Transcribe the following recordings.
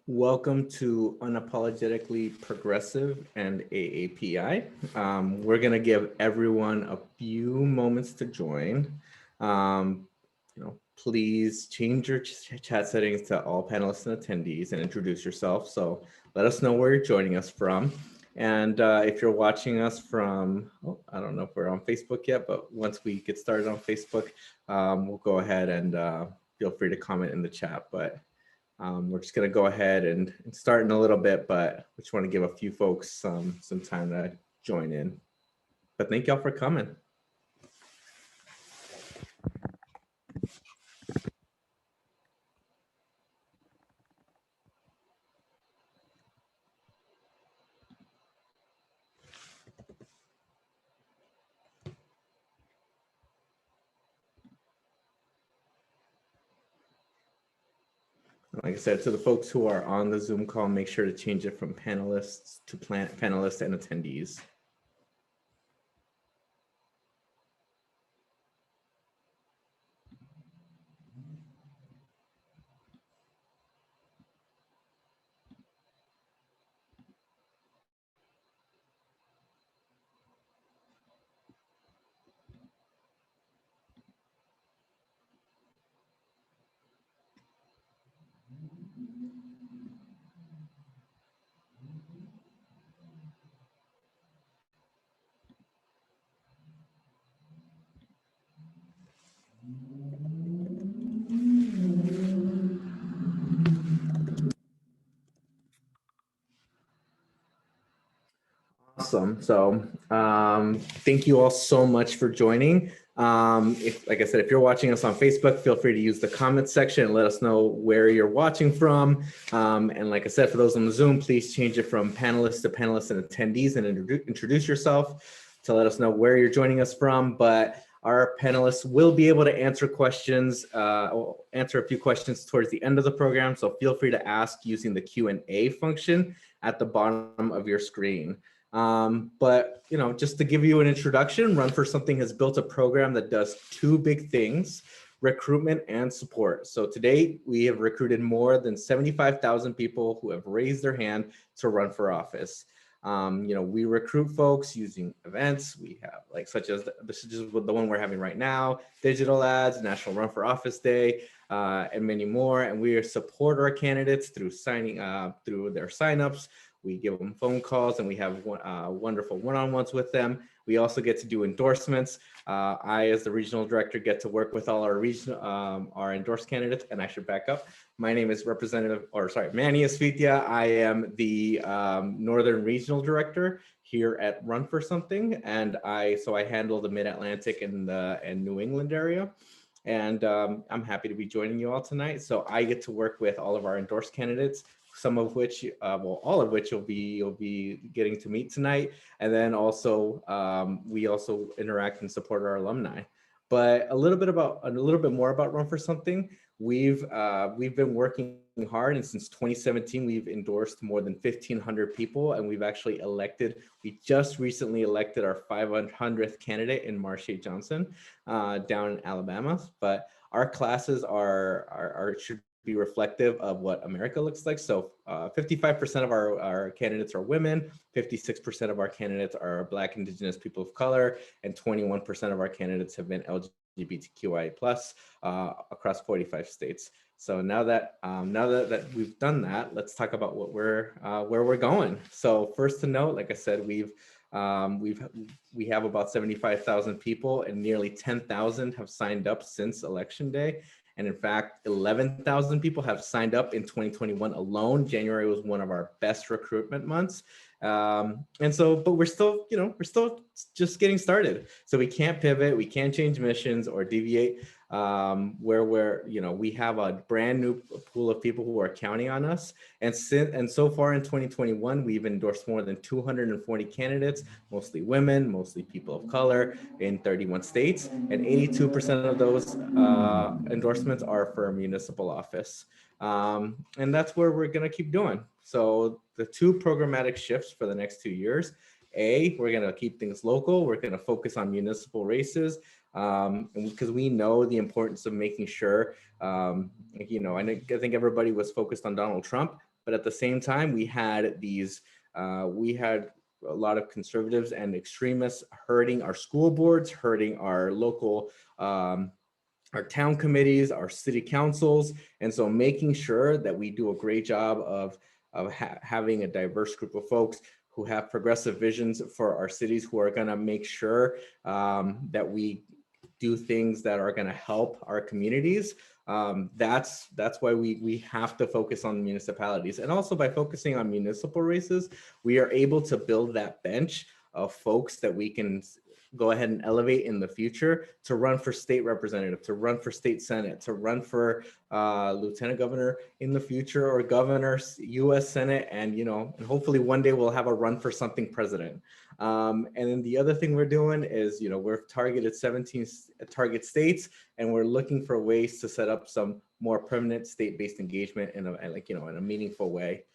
Welcome to Unapologetically Progressive and AAPI. We're going to give everyone a few moments to join. Please change your chat settings to all panelists and attendees and introduce yourself. So let us know where you're joining us from. And if you're watching us from, I don't know if we're on Facebook yet, but once we get started on Facebook, we'll go ahead and feel free to comment in the chat. But we're just going to go ahead and start in a little bit, but we just want to give a few folks some time to join in. But thank y'all for coming. Like I said, to the folks who are on the Zoom call, make sure to change it from panelists to panelists and attendees. Awesome. So thank you all so much for joining. Like I said, if you're watching us on Facebook, feel free to use the comments section and let us know where you're watching from. And like I said, for those on the Zoom, please change it from panelists to panelists and attendees and introduce yourself to let us know where you're joining us from. But our panelists will be able to answer questions, answer a few questions towards the end of the program. So feel free to ask using the Q&A function at the bottom of your screen. But just to give you an introduction, Run for Something has built a program that does two big things: recruitment and support. So to date, we have recruited more than 75,000 people who have raised their hand to run for office. We recruit folks using events. We have such as this is just the one we're having right now, digital ads, National Run for Office Day, and many more. And we support our candidates through through their signups. We give them phone calls and we have wonderful one-on-ones with them. We also get to do endorsements. I, as the regional director, get to work with all our endorsed candidates. And I should back up. My name is Manny Asfitia. I am the Northern Regional Director here at Run for Something. And I handle the Mid-Atlantic and New England area. And I'm happy to be joining you all tonight. So I get to work with all of our endorsed candidates, some of which, all of which you'll be getting to meet tonight. And then also, we also interact and support our alumni. But a little bit more about Run for Something. We've been working hard, and since 2017, we've endorsed more than 1,500 people, and we just recently elected our 500th candidate in Marsha Johnson down in Alabama. But our classes should be reflective of what America looks like. So 55% of our candidates are women, 56% of our candidates are Black, Indigenous, people of color, and 21% of our candidates have been LGBTQIA+ across 45 states. So now that we've done that, let's talk about where we're going. So first to note, like I said, we have about 75,000 people, and nearly 10,000 have signed up since Election Day. And in fact, 11,000 people have signed up in 2021 alone. January was one of our best recruitment months. But we're still just getting started. So we can't pivot, we can't change missions or deviate. We have a brand new pool of people who are counting on us. And so far in 2021, we've endorsed more than 240 candidates, mostly women, mostly people of color, in 31 states. And 82% of those endorsements are for municipal office. And that's where we're going to keep doing. So the two programmatic shifts for the next 2 years: we're going to keep things local. We're going to focus on municipal races, because we know the importance of making sure, I think everybody was focused on Donald Trump, But at the same time, we had a lot of conservatives and extremists hurting our school boards, hurting our local, our town committees, our city councils. And so making sure that we do a great job of having a diverse group of folks who have progressive visions for our cities, who are gonna make sure that we do things that are gonna help our communities. That's why we have to focus on municipalities. And also by focusing on municipal races, we are able to build that bench of folks that we can go ahead and elevate in the future to run for state representative, to run for state senate, to run for lieutenant governor in the future, or governor, US Senate, and and hopefully one day we'll have a run for something president. And then the other thing we're doing is, we're targeted 17 target states, and we're looking for ways to set up some more permanent state-based engagement in a meaningful way.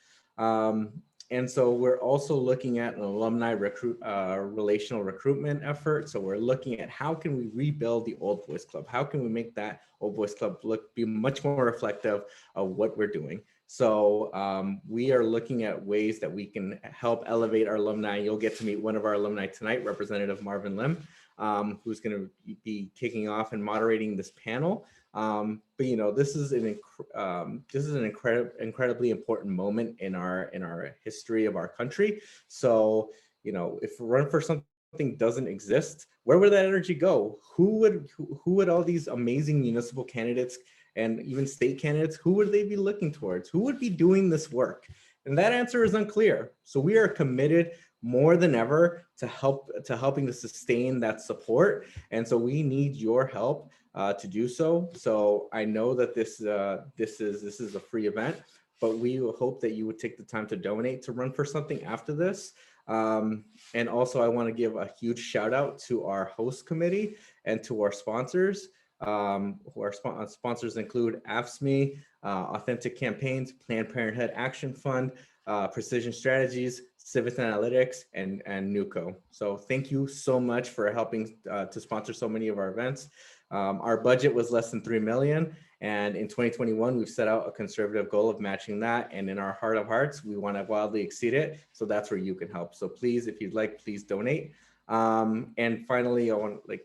And so we're also looking at an alumni relational recruitment effort. So we're looking at how can we rebuild the Old Boys Club? How can we make that Old Boys Club be much more reflective of what we're doing? So we are looking at ways that we can help elevate our alumni. You'll get to meet one of our alumni tonight, Representative Marvin Lim, who's going to be kicking off and moderating this panel. But this is an incredibly important moment in our history of our country. So if Run for Something doesn't exist, where would that energy go? Who would all these amazing municipal candidates and even state candidates, who would they be looking towards? Who would be doing this work? And that answer is unclear. So we are committed more than ever to helping to sustain that support. And so we need your help to do so. So I know that this is a free event, but we hope that you would take the time to donate to Run for Something after this. And also I want to give a huge shout out to our host committee and to our sponsors. Who our sponsors include AFSCME, Authentic Campaigns, Planned Parenthood Action Fund, Precision Strategies, Civics Analytics, and NUCO. So thank you so much for helping to sponsor so many of our events. Our budget was less than $3 million. And in 2021, we've set out a conservative goal of matching that. And in our heart of hearts, we want to wildly exceed it. So that's where you can help. So please, if you'd like, please donate. And finally,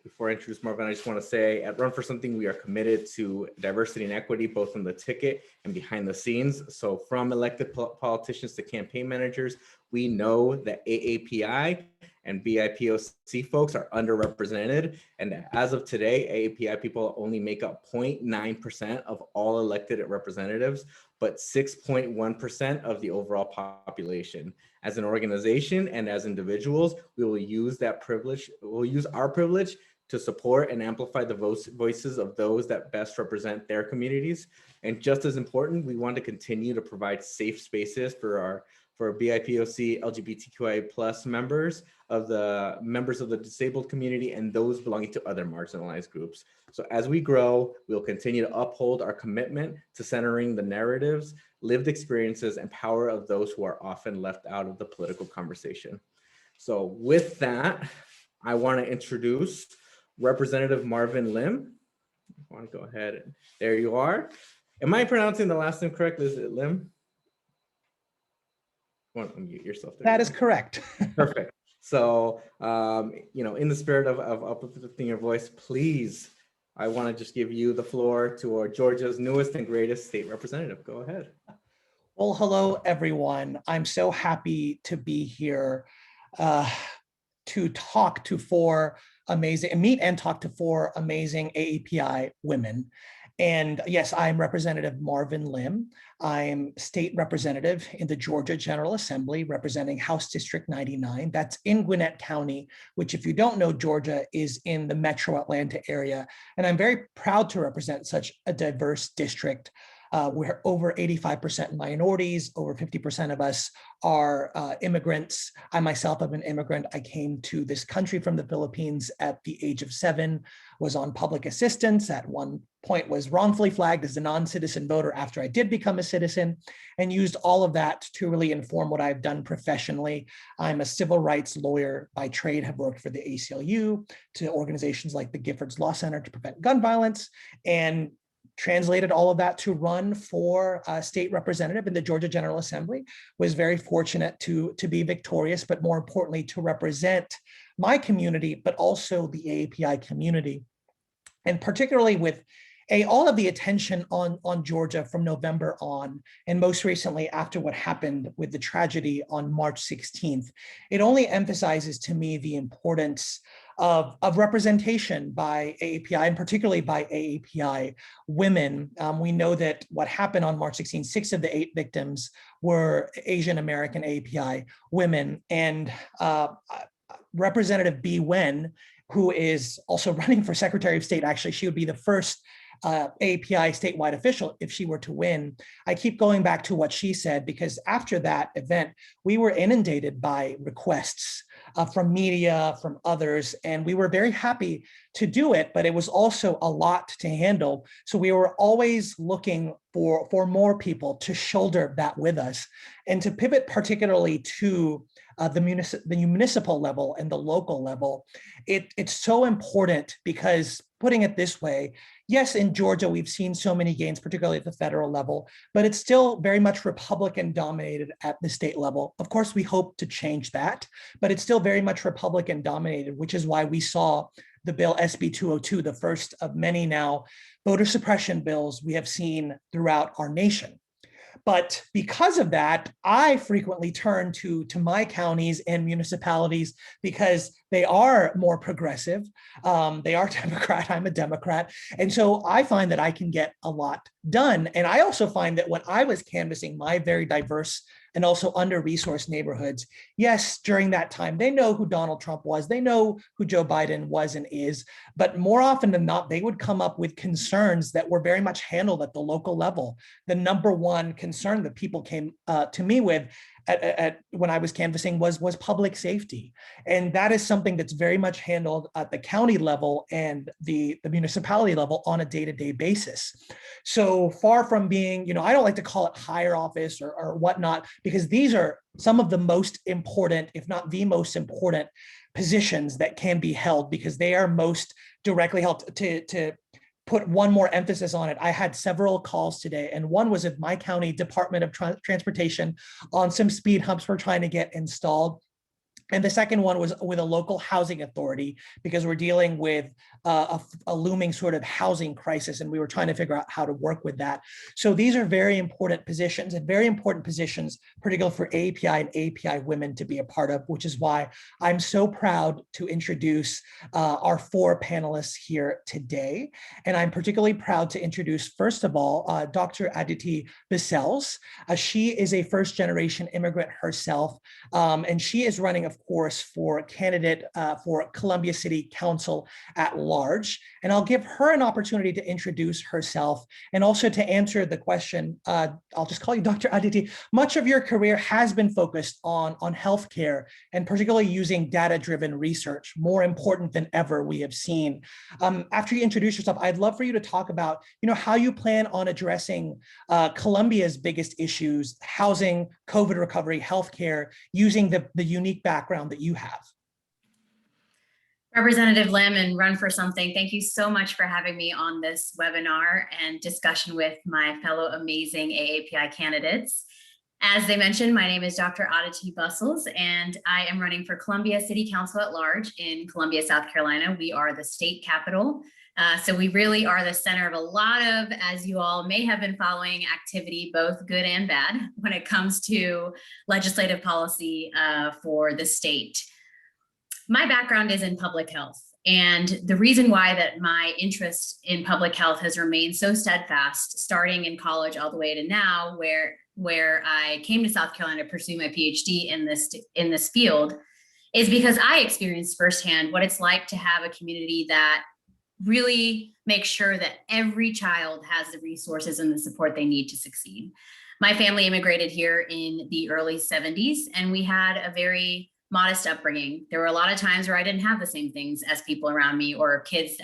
before I introduce Marvin, I just want to say at Run for Something, we are committed to diversity and equity, both on the ticket and behind the scenes. So from elected politicians to campaign managers, we know that AAPI and BIPOC folks are underrepresented. And as of today, AAPI people only make up 0.9% of all elected representatives, but 6.1% of the overall population. As an organization and as individuals, we will use that privilege, we'll use our privilege to support and amplify the voices of those that best represent their communities. And just as important, we want to continue to provide safe spaces for BIPOC, LGBTQIA+ members of the disabled community and those belonging to other marginalized groups. So as we grow, we'll continue to uphold our commitment to centering the narratives, lived experiences, and power of those who are often left out of the political conversation. So with that, I want to introduce Representative Marvin Lim. I want to go ahead and there you are. Am I pronouncing the last name correctly? Is it Lim? You want to unmute yourself there. That is correct. Perfect. So, in the spirit of uplifting your voice, please, I want to just give you the floor to our Georgia's newest and greatest state representative. Go ahead. Well, hello, everyone. I'm so happy to be here to talk to meet and talk to four amazing AAPI women. And yes, I'm Representative Marvin Lim. I'm state representative in the Georgia General Assembly representing House District 99. That's in Gwinnett County, which if you don't know, Georgia is in the metro Atlanta area. And I'm very proud to represent such a diverse district. We're over 85% minorities, over 50% of us are immigrants. I myself am an immigrant. I came to this country from the Philippines at the age of 7, was on public assistance, at one point was wrongfully flagged as a non-citizen voter after I did become a citizen, and used all of that to really inform what I've done professionally. I'm a civil rights lawyer by trade, have worked for the ACLU, to organizations like the Giffords Law Center to prevent gun violence, and translated all of that to run for state representative in the Georgia General Assembly. Was very fortunate to be victorious, but more importantly, to represent my community, but also the AAPI community. And particularly with all of the attention on Georgia from November on, and most recently after what happened with the tragedy on March 16th, it only emphasizes to me the importance of representation by AAPI, and particularly by AAPI women. We know that what happened on March 16th, 6 of the 8 victims were Asian American AAPI women, and Representative B. Wen, who is also running for Secretary of State. Actually, she would be the first API statewide official if she were to win. I keep going back to what she said, because after that event, we were inundated by requests from media, from others, and we were very happy to do it, but it was also a lot to handle. So we were always looking for more people to shoulder that with us, and to pivot particularly to the municipal level and the local level. It's so important because, putting it this way, yes, in Georgia, we've seen so many gains, particularly at the federal level, but it's still very much Republican dominated at the state level. Of course, we hope to change that, but it's still very much Republican dominated, which is why we saw the bill SB 202, the first of many now voter suppression bills we have seen throughout our nation. But because of that, I frequently turn to my counties and municipalities because they are more progressive. They are Democrat, I'm a Democrat. And so I find that I can get a lot done. And I also find that when I was canvassing my very diverse and also under-resourced neighborhoods, yes, during that time, they know who Donald Trump was, they know who Joe Biden was and is, but more often than not, they would come up with concerns that were very much handled at the local level. The number one concern that people came to me with when I was canvassing was public safety. And that is something that's very much handled at the county level and the municipality level on a day-to-day basis. So far from being, I don't like to call it higher office or whatnot, because these are some of the most important, if not the most important positions that can be held, because they are most directly held. To put one more emphasis on it, I had several calls today, and one was at my county Department of Transportation on some speed humps we're trying to get installed. And the second one was with a local housing authority, because we're dealing with a looming sort of housing crisis, and we were trying to figure out how to work with that. So these are very important positions, and very important positions, particularly for API and API women to be a part of, which is why I'm so proud to introduce our 4 panelists here today. And I'm particularly proud to introduce, first of all, Dr. Adity Besels. She is a first-generation immigrant herself, and she is running, of course, for candidate for Columbia City Council at large. And I'll give her an opportunity to introduce herself and also to answer the question. I'll just call you Dr. Aditi. Much of your career has been focused on healthcare, and particularly using data-driven research, more important than ever, we have seen. After you introduce yourself, I'd love for you to talk about how you plan on addressing Columbia's biggest issues: housing, COVID recovery, healthcare, using the unique background that you have. Representative Lim and Run for Something, thank you so much for having me on this webinar and discussion with my fellow amazing AAPI candidates. As they mentioned, my name is Dr. Adity Besels, and I am running for Columbia City Council at large in Columbia, South Carolina. We are the state capital. So we really are the center of a lot of, as you all may have been following, activity, both good and bad, when it comes to legislative policy for the state. My background is in public health, and the reason why that my interest in public health has remained so steadfast, starting in college all the way to now, where I came to South Carolina to pursue my PhD in this field, is because I experienced firsthand what it's like to have a community that really make sure that every child has the resources and the support they need to succeed. My family immigrated here in the early 70s, and we had a very modest upbringing. There were a lot of times where I didn't have the same things as people around me or kids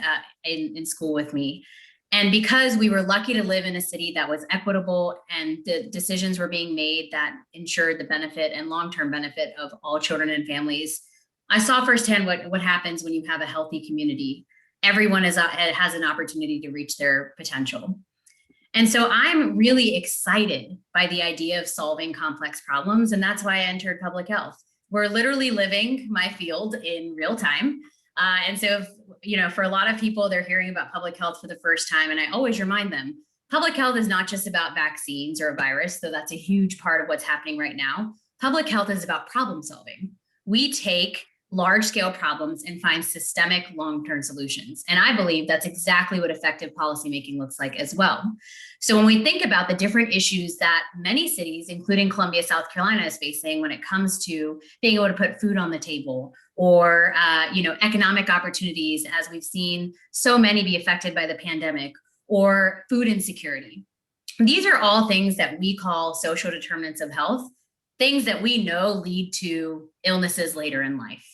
in school with me. And because we were lucky to live in a city that was equitable and the decisions were being made that ensured the benefit and long-term benefit of all children and families, I saw firsthand what happens when you have a healthy community. Everyone has an opportunity to reach their potential. And so I'm really excited by the idea of solving complex problems. And that's why I entered public health. We're literally living my field in real time. And so, for a lot of people, they're hearing about public health for the first time. And I always remind them, public health is not just about vaccines or a virus, though that's a huge part of what's happening right now. Public health is about problem solving. We take large-scale problems and find systemic long-term solutions. And I believe that's exactly what effective policymaking looks like as well. So when we think about the different issues that many cities, including Columbia, South Carolina, is facing when it comes to being able to put food on the table, or economic opportunities, as we've seen so many be affected by the pandemic, or food insecurity. These are all things that we call social determinants of health, things that we know lead to illnesses later in life.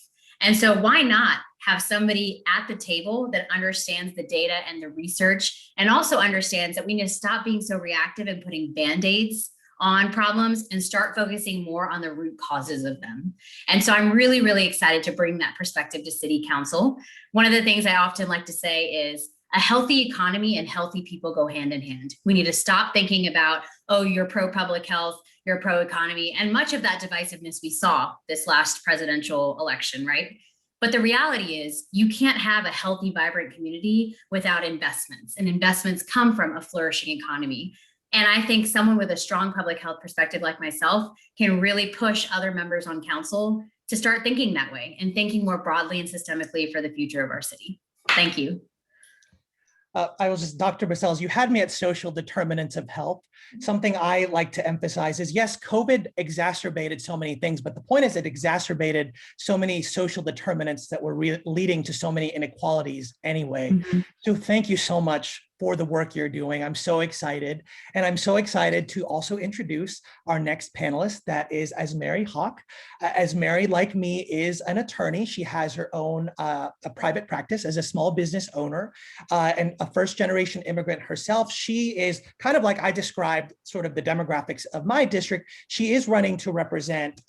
And so why not have somebody at the table that understands the data and the research, and also understands that we need to stop being so reactive and putting Band-Aids on problems and start focusing more on the root causes of them. And so I'm really, really excited to bring that perspective to City Council. One of the things I often like to say is a healthy economy and healthy people go hand in hand. We need to stop thinking about, oh, you're pro-public health, you're pro-economy, and much of that divisiveness we saw this last presidential election, right? But the reality is you can't have a healthy, vibrant community without investments, and investments come from a flourishing economy. And I think someone with a strong public health perspective like myself can really push other members on council to start thinking that way and thinking more broadly and systemically for the future of our city. Thank you. Dr. Bussells, you had me at social determinants of health. Something I like to emphasize is, yes, COVID exacerbated so many things, but the point is it exacerbated so many social determinants that were leading to so many inequalities anyway. Mm-hmm. So thank you so much for the work you're doing. I'm so excited. And I'm so excited to also introduce our next panelist, that is Ajmeri Hoque. Ajmeri, like me, is an attorney. She has her own a private practice as a small business owner and a first-generation immigrant herself. She is kind of like I described sort of the demographics of my district. She is running to represent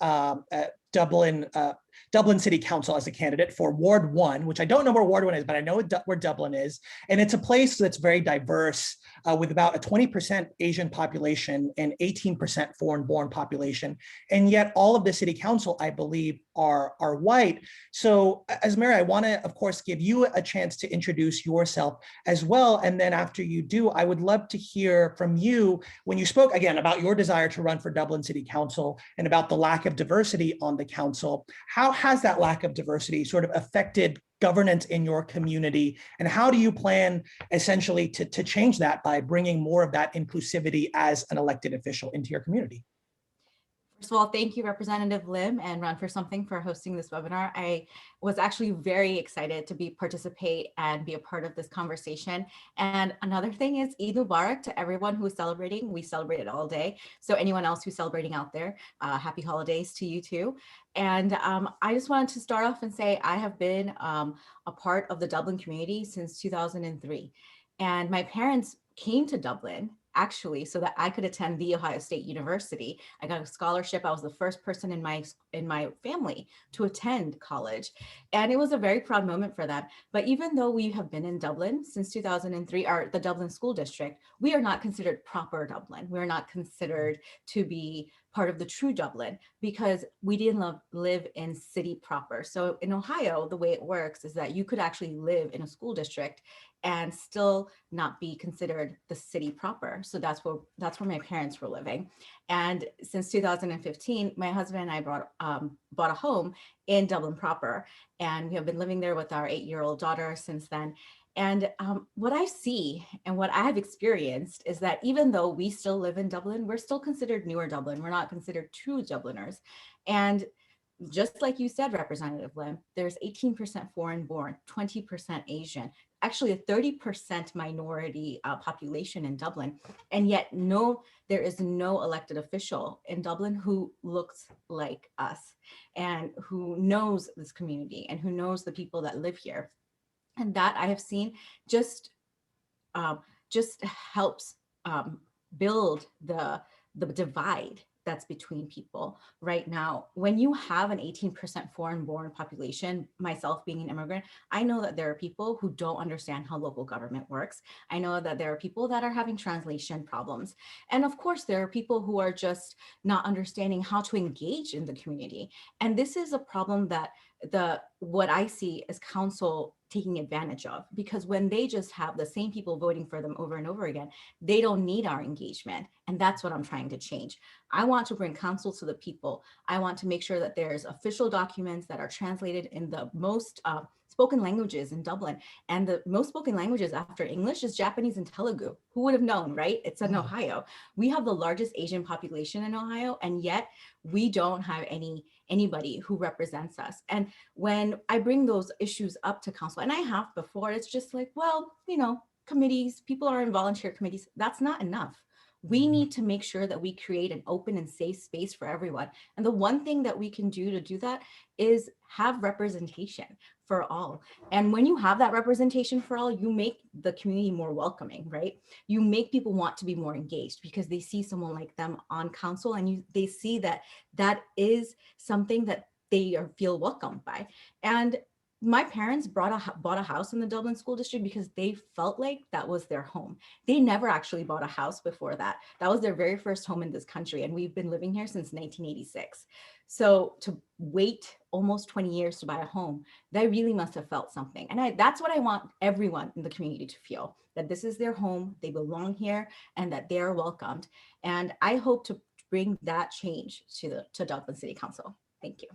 Dublin City Council as a candidate for Ward 1, which I don't know where Ward 1 is, but I know where Dublin is. And it's a place that's very diverse with about a 20% Asian population and 18% foreign-born population. And yet all of the city council, I believe, are white. So Ajmeri, I want to, of course, give you a chance to introduce yourself as well. And then after you do, I would love to hear from you when you spoke again about your desire to run for Dublin City Council and about the lack of diversity on the council. How has that lack of diversity sort of affected governance in your community? And how do you plan essentially to change that by bringing more of that inclusivity as an elected official into your community? First of all, thank you, Representative Lim and Run for Something for hosting this webinar. I was actually very excited to participate and be a part of this conversation. And another thing is Eid Mubarak to everyone who is celebrating. We celebrate it all day. So anyone else who's celebrating out there, happy holidays to you too. And I just wanted to start off and say I have been a part of the Dublin community since 2003. And my parents came to Dublin actually so that I could attend The Ohio State University. I got a scholarship. I was the first person in my family to attend college. And it was a very proud moment for them. But even though we have been in Dublin since 2003, or the Dublin School District, we are not considered proper Dublin. We're not considered to be part of the true Dublin because we didn't live in city proper. So in Ohio, the way it works is that you could actually live in a school district and still not be considered the city proper. So that's where my parents were living. And since 2015, my husband and I bought a home in Dublin proper. And we have been living there with our 8-year-old daughter since then. And what I see and what I have experienced is that even though we still live in Dublin, we're still considered newer Dublin. We're not considered true Dubliners. And just like you said, Representative Lim, there's 18% foreign born, 20% Asian, actually a 30% minority population in Dublin. And yet there is no elected official in Dublin who looks like us and who knows this community and who knows the people that live here. And that I have seen just helps build the divide that's between people right now. When you have an 18% foreign-born population, myself being an immigrant, I know that there are people who don't understand how local government works. I know that there are people that are having translation problems. And of course, there are people who are just not understanding how to engage in the community. And this is a problem that what I see as council taking advantage of, because when they just have the same people voting for them over and over again, they don't need our engagement. And that's what I'm trying to change. I want to bring council to the people. I want to make sure that there's official documents that are translated in the most spoken languages in Dublin. And the most spoken languages after English is Japanese and Telugu. Who would have known, right? It's in Ohio. We have the largest Asian population in Ohio, and yet we don't have anybody who represents us. And when I bring those issues up to council, and I have before, it's just like, well, you know, committees, people are in volunteer committees. That's not enough. We need to make sure that we create an open and safe space for everyone. And the one thing that we can do to do that is have representation for all. And when you have that representation for all, you make the community more welcoming, right? You make people want to be more engaged because they see someone like them on council, and they see that that is something that they feel welcomed by. And my parents bought a house in the Dublin School District because they felt like that was their home. They never actually bought a house before that. That was their very first home in this country. And we've been living here since 1986. So to wait almost 20 years to buy a home, they really must have felt something. And that's what I want everyone in the community to feel, that this is their home, they belong here, and that they are welcomed. And I hope to bring that change to Dublin City Council. Thank you.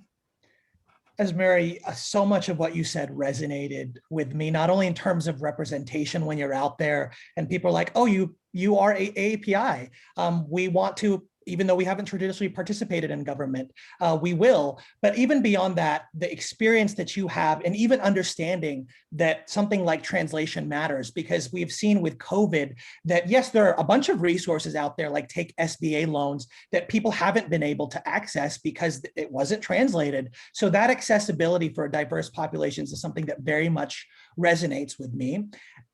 Ajmeri, so much of what you said resonated with me, not only in terms of representation when you're out there and people are like, oh, you are a AAPI. We want to, even though we haven't traditionally participated in government, we will. But even beyond that, the experience that you have, and even understanding that something like translation matters, because we've seen with COVID that yes, there are a bunch of resources out there, like take SBA loans, that people haven't been able to access because it wasn't translated. So that accessibility for diverse populations is something that very much resonates with me.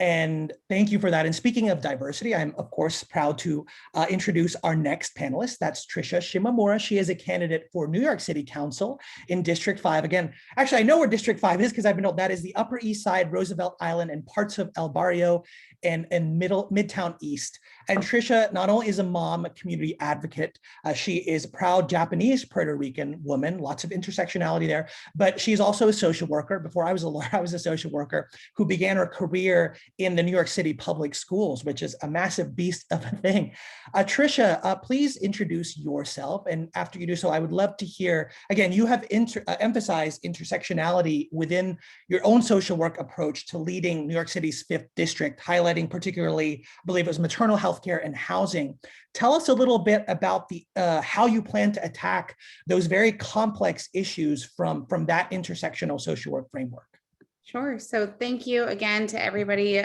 And thank you for that. And speaking of diversity, I'm of course proud to introduce our next panelist. That's Trisha Shimamura. She is a candidate for New York City Council in District 5. Again, actually, I know where District 5 is because I've been told that is the Upper East Side, Roosevelt Island, and parts of El Barrio and Midtown East. And Tricia not only is a mom, a community advocate, she is a proud Japanese Puerto Rican woman, lots of intersectionality there, but she's also a social worker. Before I was a lawyer, I was a social worker who began her career in the New York City public schools, which is a massive beast of a thing. Tricia, please introduce yourself. And after you do so, I would love to hear, again, you have emphasized intersectionality within your own social work approach to leading New York City's 5th district, highlighting particularly, I believe it was maternal health care and housing. Tell us a little bit about the how you plan to attack those very complex issues from that intersectional social work framework. Sure. So thank you again to everybody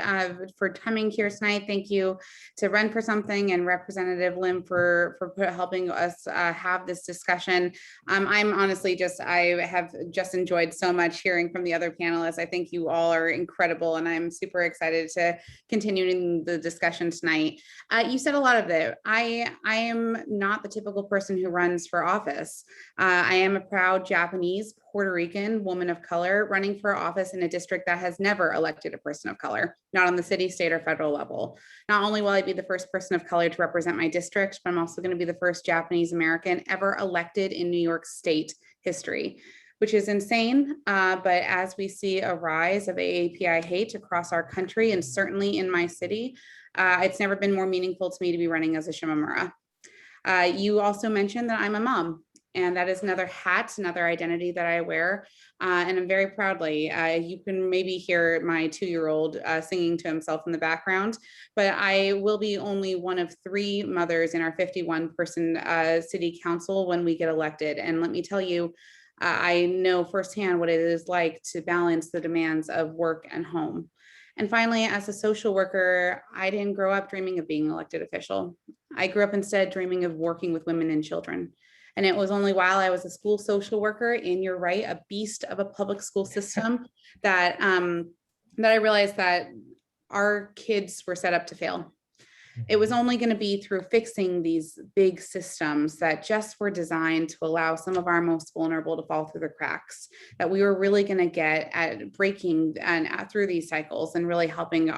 for coming here tonight. Thank you to Run for Something and Representative Lim for helping us have this discussion. I'm honestly I have just enjoyed so much hearing from the other panelists. I think you all are incredible, and I'm super excited to continue the discussion tonight. You said a lot of it. I am not the typical person who runs for office. I am a proud Japanese Puerto Rican woman of color running for office in a district that has never elected a person of color, not on the city, state, or federal level. Not only will I be the first person of color to represent my district, but I'm also going to be the first Japanese American ever elected in New York State history, which is insane. But as we see a rise of AAPI hate across our country, and certainly in my city, it's never been more meaningful to me to be running as a Shimamura. You also mentioned that I'm a mom. And that is another hat, another identity that I wear. And I'm very proudly, you can maybe hear my 2-year-old singing to himself in the background, but I will be only one of 3 mothers in our 51-person city council when we get elected. And let me tell you, I know firsthand what it is like to balance the demands of work and home. And finally, as a social worker, I didn't grow up dreaming of being an elected official. I grew up instead dreaming of working with women and children. And it was only while I was a school social worker, and you're right, a beast of a public school system, that I realized that our kids were set up to fail. It was only going to be through fixing these big systems that just were designed to allow some of our most vulnerable to fall through the cracks, that we were really going to get at breaking and through these cycles and really helping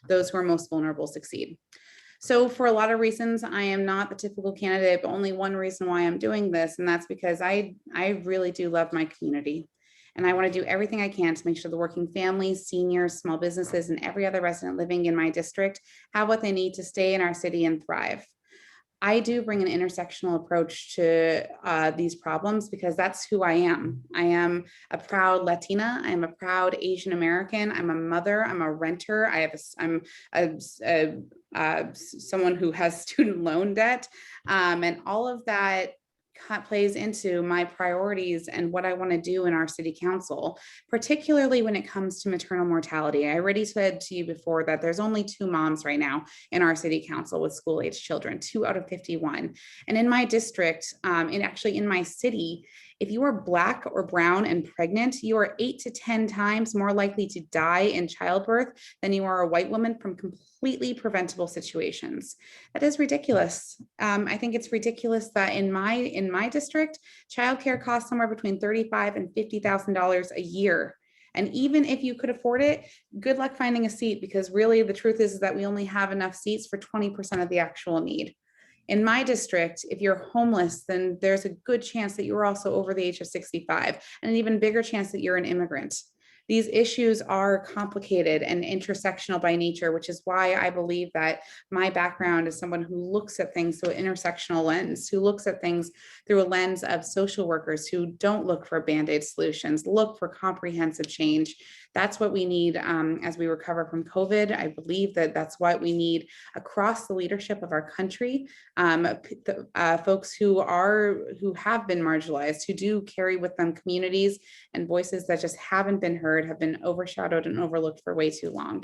those who are most vulnerable succeed. So for a lot of reasons, I am not the typical candidate, but only one reason why I'm doing this. And that's because I really do love my community. And I want to do everything I can to make sure the working families, seniors, small businesses, and every other resident living in my district have what they need to stay in our city and thrive. I do bring an intersectional approach to these problems because that's who I am. I am a proud Latina. I am a proud Asian American. I'm a mother. I'm a renter. I'm someone who has student loan debt, and all of that plays into my priorities and what I want to do in our city council, particularly when it comes to maternal mortality. I already said to you before that there's only 2 moms right now in our city council with school-age children, 2 out of 51. And in my district, and actually in my city, if you are Black or brown and pregnant, you are 8 to 10 times more likely to die in childbirth than you are a white woman from completely preventable situations. That is ridiculous. I think it's ridiculous that in my district, childcare costs somewhere between $35,000 and $50,000 a year. And even if you could afford it, good luck finding a seat, because really the truth is that we only have enough seats for 20% of the actual need. In my district, if you're homeless, then there's a good chance that you're also over the age of 65, and an even bigger chance that you're an immigrant. These issues are complicated and intersectional by nature, which is why I believe that my background is someone who looks at things through an intersectional lens, who looks at things through a lens of social workers who don't look for Band-Aid solutions, look for comprehensive change. That's what we need as we recover from COVID. I believe that that's what we need across the leadership of our country. Folks who have been marginalized, who do carry with them communities and voices that just haven't been heard, have been overshadowed and overlooked for way too long.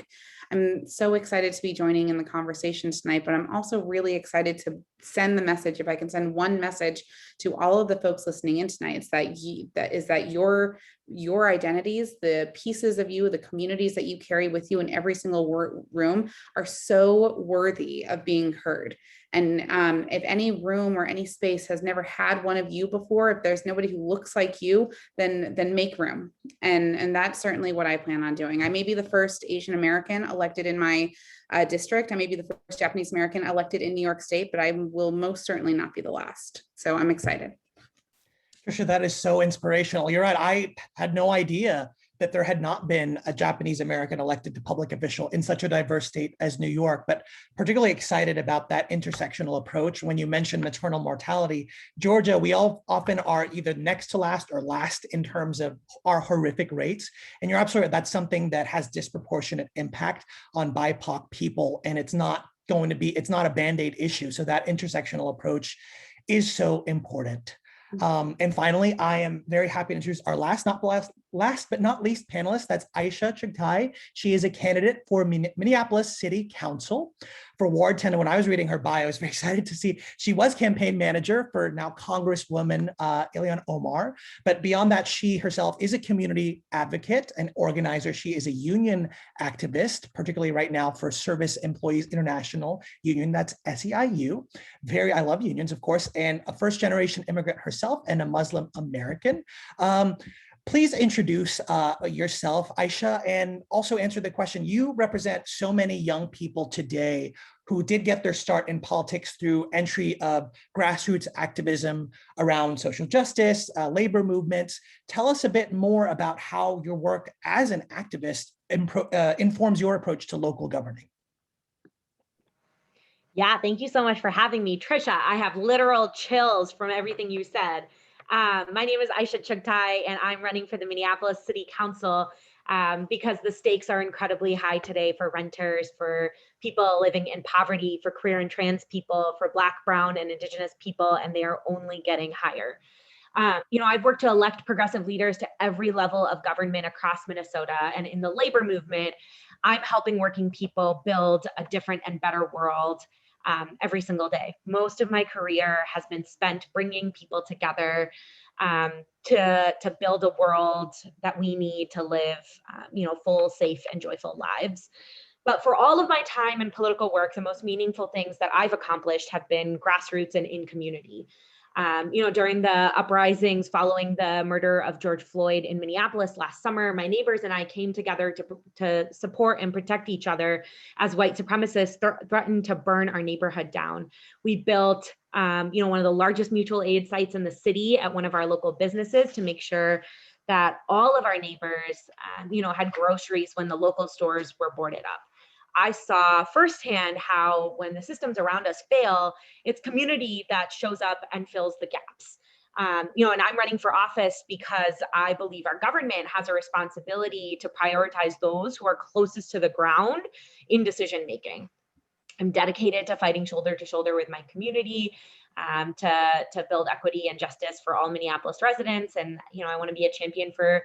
I'm so excited to be joining in the conversation tonight, but I'm also really excited to send the message, if I can send one message to all of the folks listening in tonight, it's that your identities, the pieces of you, the communities that you carry with you in every single room are so worthy of being heard. And if any room or any space has never had one of you before, if there's nobody who looks like you, then make room. And that's certainly what I plan on doing. I may be the first Asian American elected in my district. I may be the first Japanese American elected in New York State, but I will most certainly not be the last. So I'm excited. Trisha, that is so inspirational. You're right. I had no idea that there had not been a Japanese American elected to public official in such a diverse state as New York, but particularly excited about that intersectional approach. When you mentioned maternal mortality, Georgia, we all often are either next to last or last in terms of our horrific rates. And you're absolutely right. That's something that has disproportionate impact on BIPOC people. And it's not a Band-Aid issue. So that intersectional approach is so important. And finally, I am very happy to introduce our last but not least panelist. That's Aisha Chughtai. She is a candidate for Minneapolis City Council for Ward 10. And when I was reading her bio, I was very excited to see she was campaign manager for now Congresswoman Ilhan Omar. But beyond that, she herself is a community advocate and organizer. She is a union activist, particularly right now for Service Employees International Union, that's SEIU. I love unions, of course, and a first-generation immigrant herself and a Muslim American. Please introduce yourself, Aisha, and also answer the question. You represent so many young people today who did get their start in politics through entry of grassroots activism around social justice, labor movements. Tell us a bit more about how your work as an activist informs your approach to local governing. Yeah, thank you so much for having me. Tricia, I have literal chills from everything you said. My name is Aisha Chughtai, and I'm running for the Minneapolis City Council because the stakes are incredibly high today for renters, for people living in poverty, for queer and trans people, for Black, Brown, and Indigenous people, and they are only getting higher. I've worked to elect progressive leaders to every level of government across Minnesota, and in the labor movement, I'm helping working people build a different and better world every single day. Most of my career has been spent bringing people together to build a world that we need to live, full, safe, and joyful lives. But for all of my time in political work, the most meaningful things that I've accomplished have been grassroots and in community. During the uprisings following the murder of George Floyd in Minneapolis last summer, my neighbors and I came together to support and protect each other as white supremacists threatened to burn our neighborhood down. We built, one of the largest mutual aid sites in the city at one of our local businesses to make sure that all of our neighbors, had groceries when the local stores were boarded up. I saw firsthand how when the systems around us fail, it's community that shows up and fills the gaps. And I'm running for office because I believe our government has a responsibility to prioritize those who are closest to the ground in decision making. I'm dedicated to fighting shoulder to shoulder with my community to build equity and justice for all Minneapolis residents. And, I want to be a champion for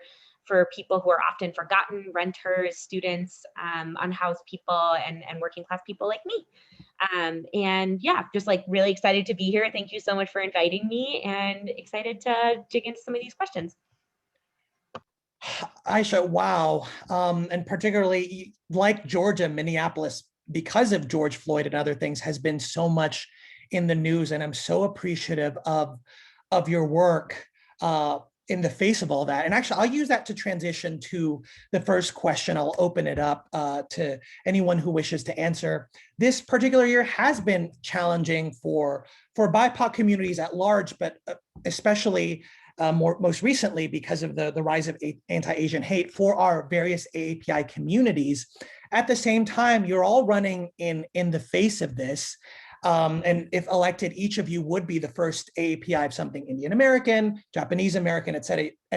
people who are often forgotten, renters, students, unhoused people, and working class people like me. Just like really excited to be here. Thank you so much for inviting me and excited to dig into some of these questions. Aisha, wow. And particularly like Georgia, Minneapolis, because of George Floyd and other things, has been so much in the news. And I'm so appreciative of your work in the face of all that. And actually, I'll use that to transition to the first question. I'll open it up to anyone who wishes to answer. This particular year has been challenging for BIPOC communities at large, but especially most recently because of the rise of anti-Asian hate for our various AAPI communities. At the same time, you're all running in the face of this. And if elected, each of you would be the first AAPI of something Indian American, Japanese American, et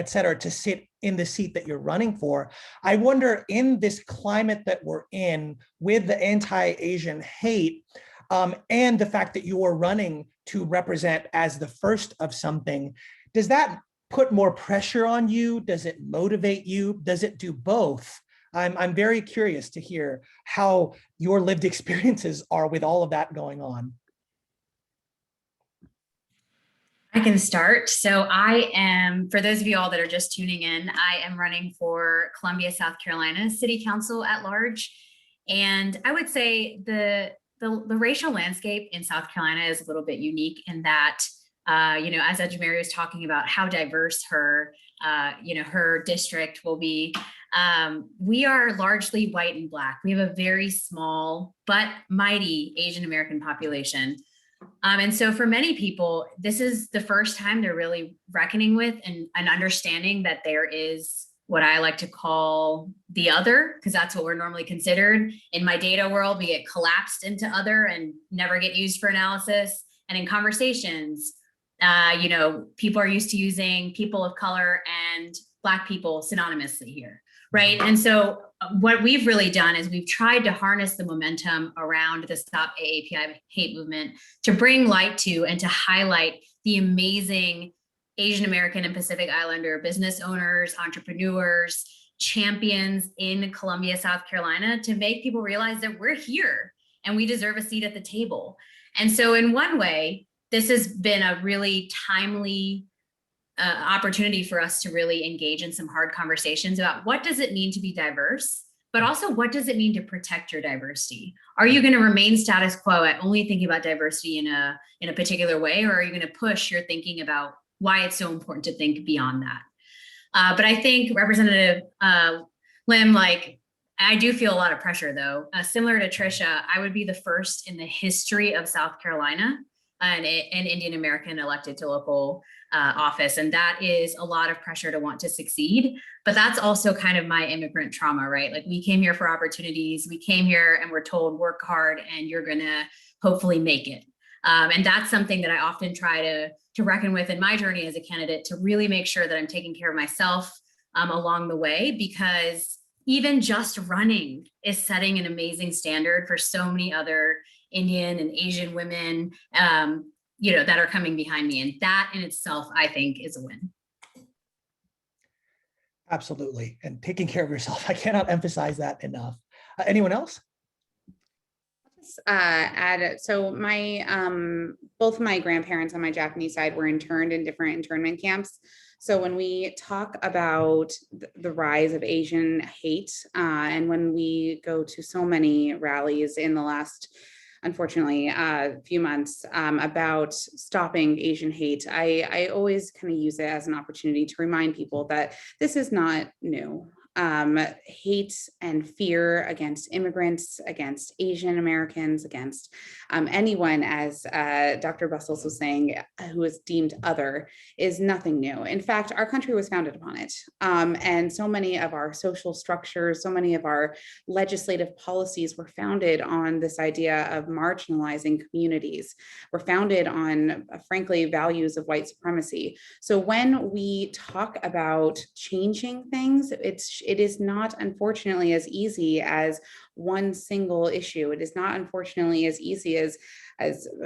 cetera, to sit in the seat that you're running for. I wonder, in this climate that we're in with the anti-Asian hate, and the fact that you are running to represent as the first of something, does that put more pressure on you? Does it motivate you? Does it do both? I'm very curious to hear how your lived experiences are with all of that going on. I can start. So I am, for those of you all that are just tuning in, I am running for Columbia, South Carolina City Council at large. And I would say the racial landscape in South Carolina is a little bit unique in that, as Ajmeri was talking about how diverse her district will be. We are largely white and Black. We have a very small but mighty Asian American population. And so for many people, this is the first time they're really reckoning with and understanding that there is what I like to call the other, because that's what we're normally considered. In my data world, we get collapsed into other and never get used for analysis. And in conversations, people are used to using people of color and Black people synonymously here, right? And so what we've really done is we've tried to harness the momentum around the Stop AAPI hate movement to bring light to and to highlight the amazing Asian American and Pacific Islander business owners, entrepreneurs, champions in Columbia, South Carolina, to make people realize that we're here and we deserve a seat at the table. And so in one way, this has been a really timely opportunity for us to really engage in some hard conversations about what does it mean to be diverse, but also what does it mean to protect your diversity? Are you going to remain status quo at only thinking about diversity in a particular way, or are you going to push your thinking about why it's so important to think beyond that? But I think Representative Lim, I do feel a lot of pressure though. Similar to Tricia, I would be the first in the history of South Carolina an Indian American elected to local office. And that is a lot of pressure to want to succeed. But that's also kind of my immigrant trauma, right? Like, we came here for opportunities. We came here and we're told work hard and you're going to hopefully make it. And that's something that I often try to reckon with in my journey as a candidate, to really make sure that I'm taking care of myself along the way, because even just running is setting an amazing standard for so many other Indian and Asian women, that are coming behind me. And that in itself, I think, is a win. Absolutely. And taking care of yourself. I cannot emphasize that enough. Anyone else? So my both my grandparents on my Japanese side were interned in different internment camps. So when we talk about the rise of Asian hate, and when we go to so many rallies in the last, unfortunately, few months about stopping Asian hate, I always kind of use it as an opportunity to remind people that this is not new. Hate and fear against immigrants, against Asian Americans, against anyone, as Dr. Bussells was saying, who is deemed other, is nothing new. In fact, our country was founded upon it. And so many of our social structures, so many of our legislative policies were founded on this idea of marginalizing communities, were founded on, frankly, values of white supremacy. So when we talk about changing things, it is not, unfortunately, as easy as one single issue. It is not, unfortunately, as easy as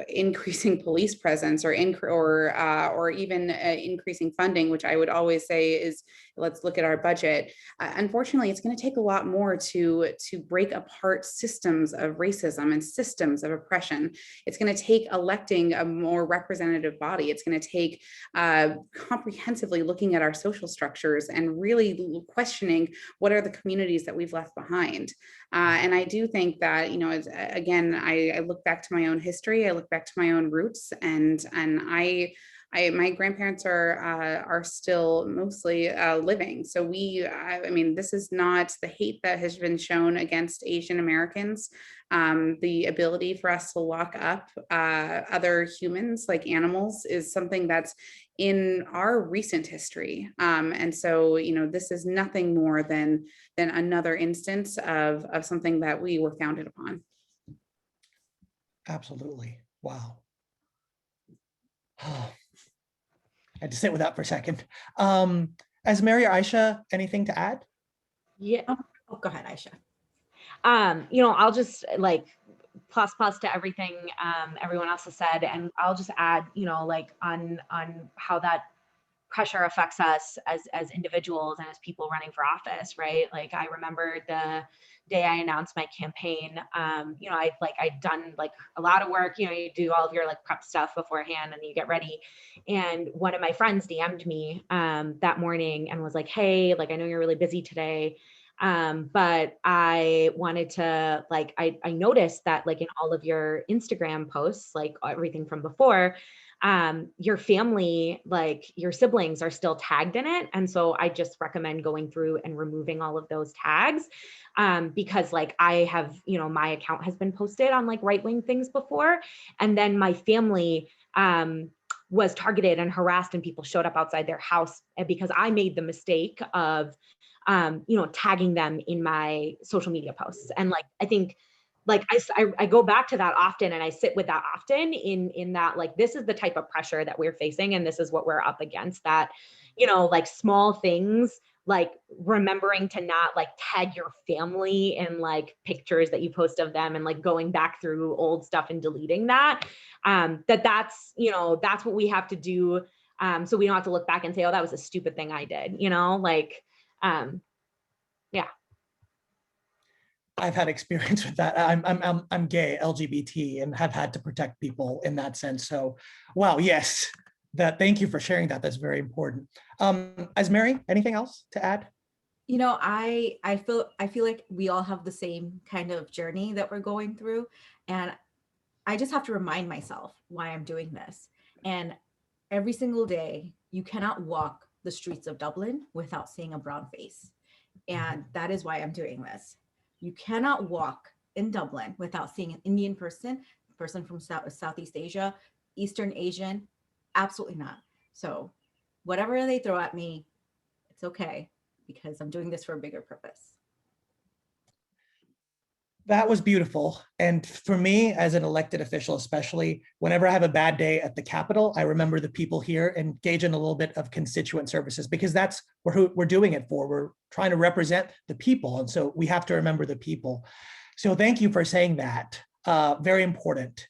increasing police presence or even increasing funding, which I would always say is, let's look at our budget. Unfortunately, it's going to take a lot more to break apart systems of racism and systems of oppression. It's going to take electing a more representative body. It's going to take comprehensively looking at our social structures and really questioning what are the communities that we've left behind. And I do think that, you know, again, I look back to my own history, I look back to my own roots, and my grandparents are still mostly living. So I mean, this is not the hate that has been shown against Asian Americans. The ability for us to lock up other humans like animals is something that's in our recent history. And so, you know, this is nothing more than another instance of something that we were founded upon. Absolutely. Wow. I had to sit with that for a second. Ajmeri or Aisha, anything to add? Yeah. Oh, go ahead, Aisha. You know, I'll just like plus to everything everyone else has said, and I'll just add, you know, like on how that pressure affects us as individuals and as people running for office, right? Like I remember the day I announced my campaign, you know, I'd done like a lot of work, you know, you do all of your like prep stuff beforehand and you get ready. And one of my friends DM'd me that morning and was like, hey, like, I know you're really busy today. But I wanted to like, I noticed that like in all of your Instagram posts, like everything from before, your family, like your siblings are still tagged in it. And so I just recommend going through and removing all of those tags because like I have, you know, my account has been posted on like right-wing things before. And then my family was targeted and harassed and people showed up outside their house because I made the mistake of, you know, tagging them in my social media posts. And like, I think like I go back to that often and I sit with that often in that, like, this is the type of pressure that we're facing. And this is what we're up against, that, you know, like small things, like remembering to not like tag your family in like pictures that you post of them and like going back through old stuff and deleting that, that's, you know, that's what we have to do. So we don't have to look back and say, oh, that was a stupid thing I did, you know, like, yeah. I've had experience with that. I'm gay, LGBT, and have had to protect people in that sense. So, wow, yes, thank you for sharing that. That's very important. Ajmeri, anything else to add? You know, I feel like we all have the same kind of journey that we're going through, and I just have to remind myself why I'm doing this. And every single day, you cannot walk the streets of Dublin without seeing a brown face, and that is why I'm doing this. You cannot walk in Dublin without seeing an Indian person from Southeast Asia, Eastern Asian, absolutely not. So whatever they throw at me, it's okay, because I'm doing this for a bigger purpose. That was beautiful. And for me, as an elected official, especially, whenever I have a bad day at the Capitol, I remember the people here, engage in a little bit of constituent services, because that's who we're doing it for. We're trying to represent the people. And so we have to remember the people. So thank you for saying that. Very important.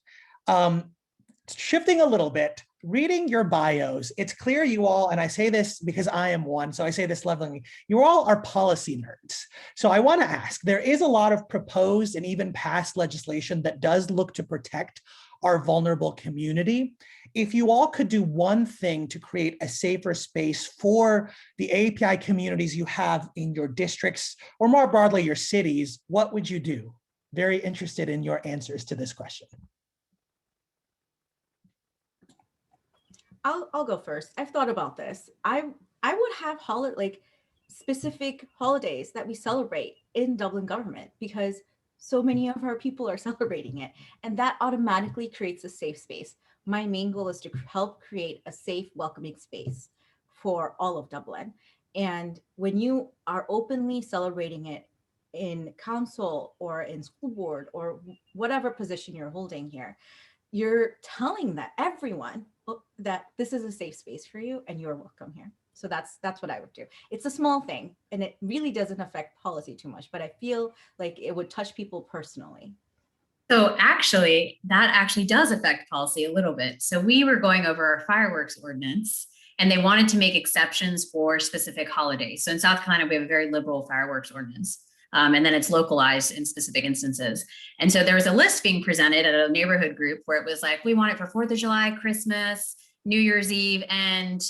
Shifting a little bit, reading your bios, it's clear you all, and I say this because I am one, so I say this lovingly, you all are policy nerds. So I want to ask, there is a lot of proposed and even passed legislation that does look to protect our vulnerable community. If you all could do one thing to create a safer space for the AAPI communities you have in your districts, or more broadly, your cities, what would you do? Very interested in your answers to this question. I'll go first. I've thought about this. I would have specific holidays that we celebrate in Dublin government, because so many of our people are celebrating it, and that automatically creates a safe space. My main goal is to help create a safe, welcoming space for all of Dublin. And when you are openly celebrating it in council or in school board or whatever position you're holding here, you're telling that everyone that this is a safe space for you and you're welcome here. So that's what I would do. It's a small thing and it really doesn't affect policy too much, but I feel like it would touch people personally. So actually, that actually does affect policy a little bit. So we were going over our fireworks ordinance, and they wanted to make exceptions for specific holidays. So in South Carolina, we have a very liberal fireworks ordinance. And then it's localized in specific instances. And so there was a list being presented at a neighborhood group where it was like, we want it for 4th of July, Christmas, New Year's Eve. And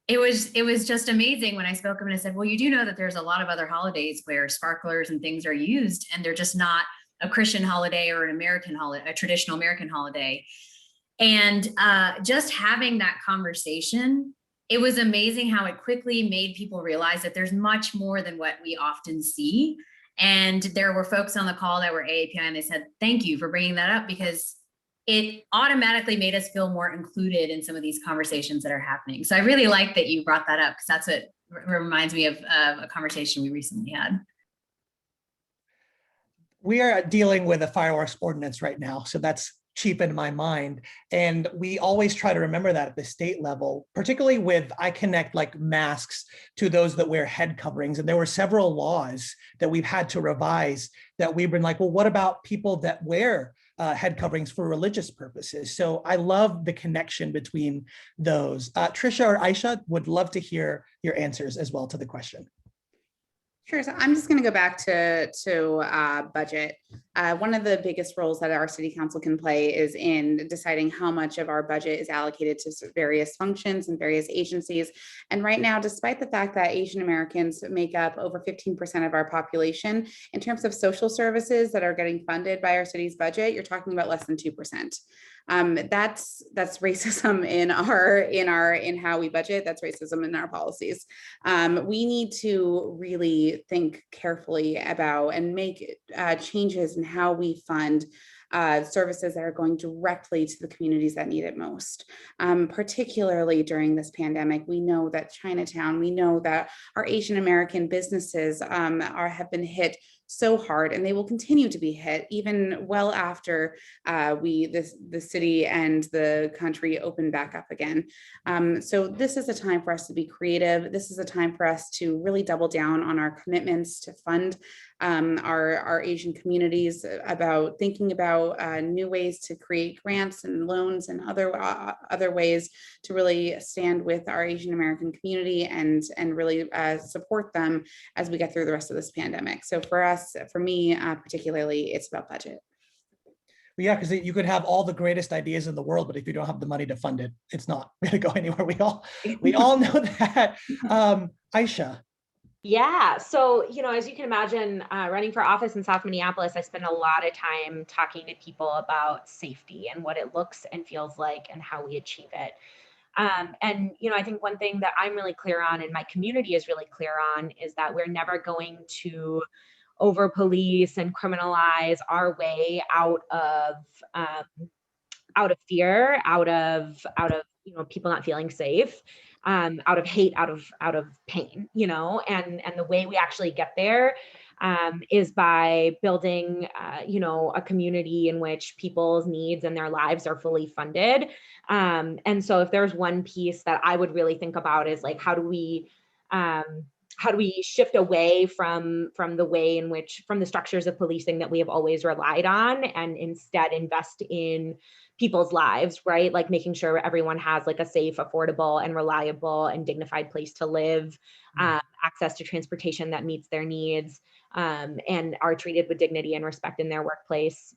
it was just amazing when I spoke to them and I said, well, you do know that there's a lot of other holidays where sparklers and things are used, and they're just not a Christian holiday or an American holiday, a traditional American holiday. And just having that conversation, it was amazing how it quickly made people realize that there's much more than what we often see. And there were folks on the call that were AAPI, and they said, thank you for bringing that up, because it automatically made us feel more included in some of these conversations that are happening. So I really like that you brought that up, because that's what reminds me of a conversation we recently had. We are dealing with a fireworks ordinance right now, so that's cheap in my mind. And we always try to remember that at the state level, particularly with, I connect like masks to those that wear head coverings. And there were several laws that we've had to revise that we've been like, well, what about people that wear head coverings for religious purposes? So I love the connection between those. Tricia or Aisha, would love to hear your answers as well to the question. Sure. So I'm just going to go back to budget. One of the biggest roles that our city council can play is in deciding how much of our budget is allocated to various functions and various agencies. And right now, despite the fact that Asian Americans make up over 15% of our population, in terms of social services that are getting funded by our city's budget, you're talking about less than 2%. That's racism in how we budget. That's racism in our policies. We need to really think carefully about and make changes in how we fund services that are going directly to the communities that need it most. Particularly during this pandemic, we know that Chinatown, we know that our Asian American businesses have been hit so hard, and they will continue to be hit even well after the city and the country open back up again. So this is a time for us to be creative. This is a time for us to really double down on our commitments to fund our Asian communities, about thinking about new ways to create grants and loans and other ways to really stand with our Asian American community and really support them as we get through the rest of this pandemic. So for me particularly, it's about budget. Well, yeah, because you could have all the greatest ideas in the world, but if you don't have the money to fund it, it's not going to go anywhere. We all know that. Aisha. Yeah. So, as you can imagine, running for office in South Minneapolis, I spend a lot of time talking to people about safety and what it looks and feels like and how we achieve it. And I think one thing that I'm really clear on, and my community is really clear on, is that we're never going to over police and criminalize our way out of fear, out of people not feeling safe, out of hate, out of pain, and the way we actually get there is by building a community in which people's needs and their lives are fully funded. And so if there's one piece that I would really think about is like, how do we shift away from the structures of policing that we have always relied on, and instead invest in people's lives, right? Like making sure everyone has like a safe, affordable, and reliable and dignified place to live, access to transportation that meets their needs, and are treated with dignity and respect in their workplace.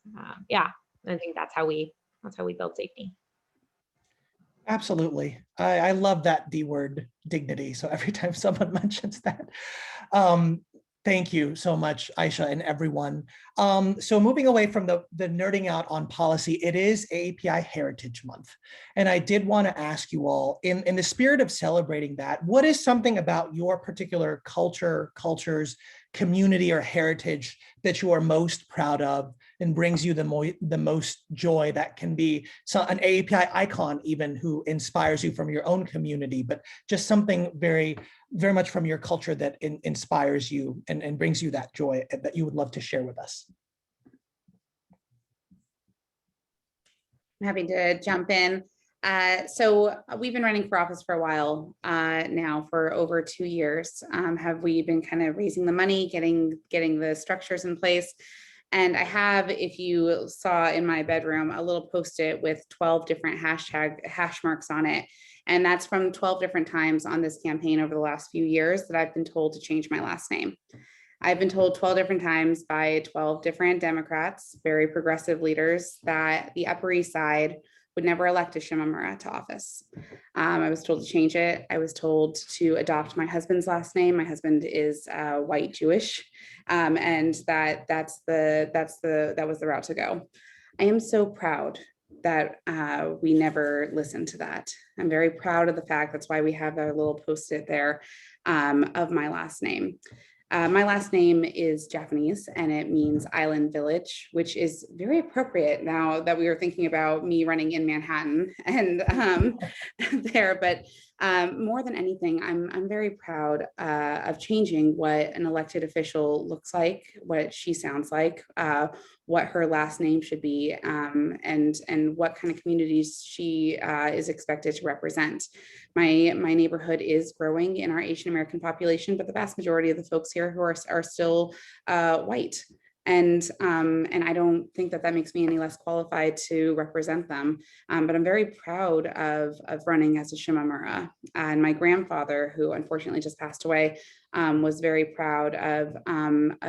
Yeah, I think that's how we build safety. Absolutely. I love that D word, dignity. So every time someone mentions that, thank you so much, Aisha, and everyone. So moving away from the nerding out on policy, it is AAPI Heritage Month. And I did want to ask you all, in the spirit of celebrating that, what is something about your particular culture's community or heritage that you are most proud of and brings you the most joy, that can be an AAPI icon even who inspires you from your own community, but just something very, very much from your culture that inspires you and brings you that joy that you would love to share with us? I'm happy to jump in. So we've been running for office for a while now, for over 2 years. Have we been kind of raising the money, getting the structures in place? And I have, if you saw in my bedroom, a little Post-it with 12 different hash marks on it. And that's from 12 different times on this campaign over the last few years that I've been told to change my last name. I've been told 12 different times by 12 different Democrats, very progressive leaders, that the Upper East Side would never elect a Shimamura to office. I was told to change it. I was told to adopt my husband's last name. My husband is white Jewish, and that was the route to go. I am so proud that we never listened to that. I'm very proud of the fact, that's why we have our little Post-it there of my last name. My last name is Japanese and it means island village, which is very appropriate now that we were thinking about me running in Manhattan and there. But more than anything, I'm very proud of changing what an elected official looks like, what she sounds like, what her last name should be, and what kind of communities she is expected to represent. My neighborhood is growing in our Asian American population, but the vast majority of the folks here who are still white. And I don't think that makes me any less qualified to represent them. But I'm very proud of running as a Shimamura. And my grandfather, who unfortunately just passed away, was very proud of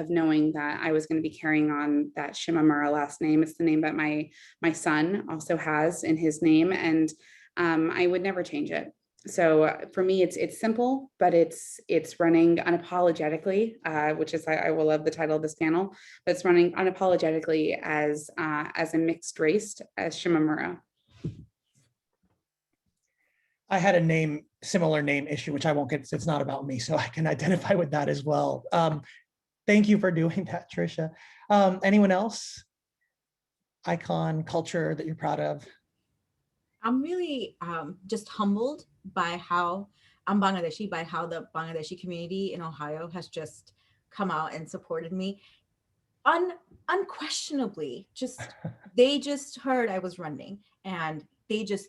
knowing that I was going to be carrying on that Shimamura last name. It's the name that my son also has in his name, and I would never change it. So for me, it's simple, but it's running unapologetically, which is, I will love the title of this panel, but it's running unapologetically as a mixed race, as Shimamura. I had a similar name issue, which I won't get, it's not about me, so I can identify with that as well. Thank you for doing that, Tricia. Anyone else? Icon, culture that you're proud of? I'm really just humbled by how I'm Bangladeshi, by how the Bangladeshi community in Ohio has just come out and supported me. Unquestionably, they just heard I was running and they just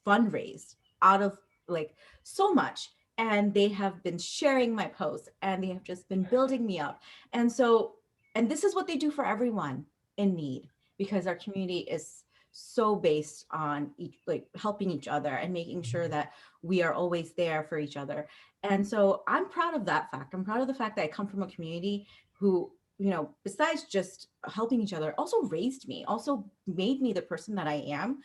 fundraised out of like so much. And they have been sharing my posts and they have just been building me up. And this is what they do for everyone in need, because our community is so based on helping each other and making sure that we are always there for each other. And so I'm proud of that fact. I'm proud of the fact that I come from a community who, besides just helping each other, also raised me, also made me the person that I am,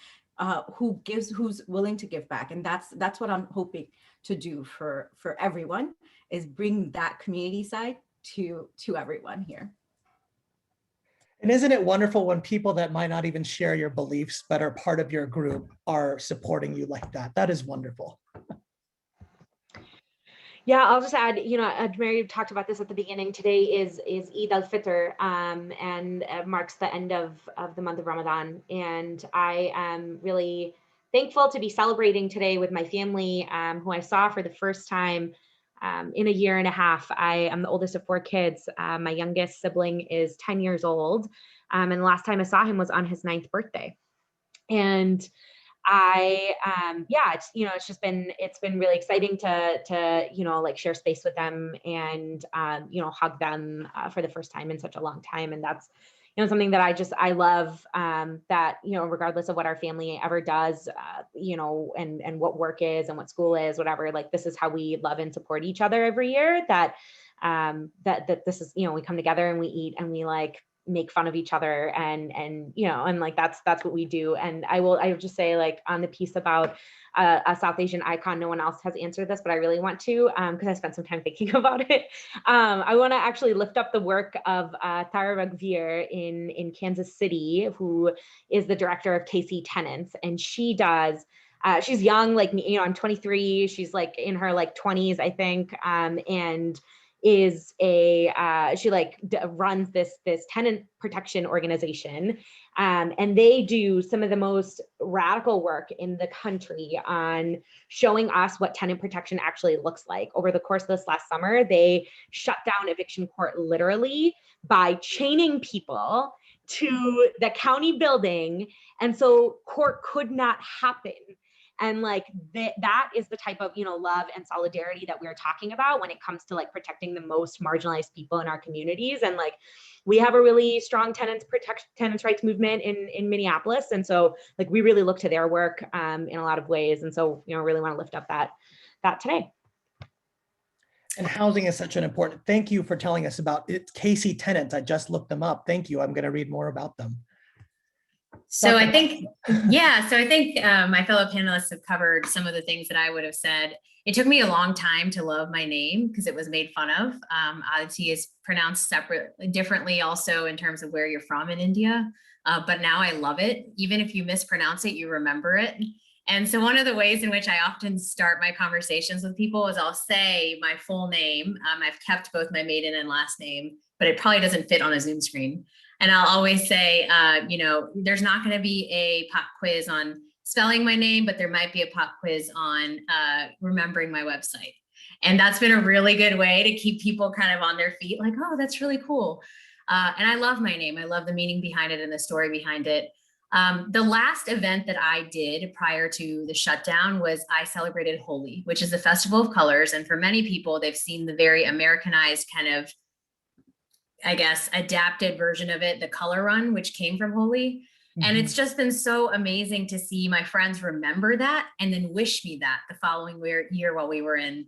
who's willing to give back. And that's what I'm hoping to do for everyone, is bring that community side to everyone here. And isn't it wonderful when people that might not even share your beliefs but are part of your group are supporting you like that? That is wonderful. Yeah, I'll just add, Ajmeri talked about this at the beginning. Today is Eid al-Fitr, and marks the end of the month of Ramadan. And I am really thankful to be celebrating today with my family, who I saw for the first time in a year and a half. I am the oldest of 4 kids. My youngest sibling is 10 years old. And the last time I saw him was on his 9th birthday. And it's been really exciting to share space with them and hug them for the first time in such a long time. And that's something that I love, that, regardless of what our family ever does, and what work is and what school is, whatever, like, this is how we love and support each other every year, that this is, we come together and we eat and we like make fun of each other, and like, that's what we do. And I will just say, like, on the piece about a South Asian icon, no one else has answered this, but I really want to, because I spent some time thinking about it. I want to actually lift up the work of Tara Ragvir in Kansas City, who is the director of KC Tenants, and she does. She's young, like me, I'm 23. She's like in her like 20s, I think, and is she runs this tenant protection organization, and they do some of the most radical work in the country on showing us what tenant protection actually looks like. Over the course of this last summer, they shut down eviction court literally by chaining people to the county building, and so court could not happen. And like that is the type of, love and solidarity that we're talking about when it comes to like protecting the most marginalized people in our communities. And like, we have a really strong tenants rights movement in Minneapolis. And so like, we really look to their work in a lot of ways. And so, really want to lift up that today. And housing is such an important, thank you for telling us about it. KC Tenants, I just looked them up. Thank you. I'm going to read more about them. So I think, my fellow panelists have covered some of the things that I would have said. It took me a long time to love my name because it was made fun of. Aditi is pronounced differently also in terms of where you're from in India. But now I love it. Even if you mispronounce it, you remember it. And so one of the ways in which I often start my conversations with people is I'll say my full name. I've kept both my maiden and last name, but it probably doesn't fit on a Zoom screen. And I'll always say, there's not going to be a pop quiz on spelling my name, but there might be a pop quiz on remembering my website. And that's been a really good way to keep people kind of on their feet, like, oh, that's really cool. And I love my name. I love the meaning behind it and the story behind it. The last event that I did prior to the shutdown was I celebrated Holi, which is a festival of colors. And for many people, they've seen the very Americanized kind of, I guess, adapted version of it, the color run, which came from Holi. Mm-hmm. And it's just been so amazing to see my friends remember that and then wish me that the following year while we were in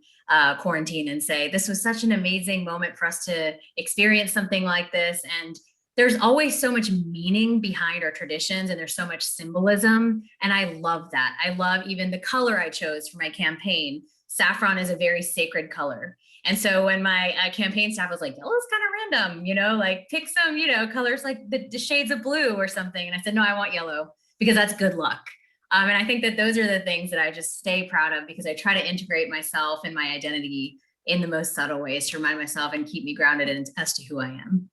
quarantine, and say, this was such an amazing moment for us to experience something like this. And there's always so much meaning behind our traditions, and there's so much symbolism. And I love that. I love even the color I chose for my campaign. Saffron is a very sacred color. And so when my campaign staff was like, yellow's kind of random, like pick some, colors like the shades of blue or something. And I said, no, I want yellow because that's good luck. And I think that those are the things that I just stay proud of, because I try to integrate myself and my identity in the most subtle ways to remind myself and keep me grounded as to who I am.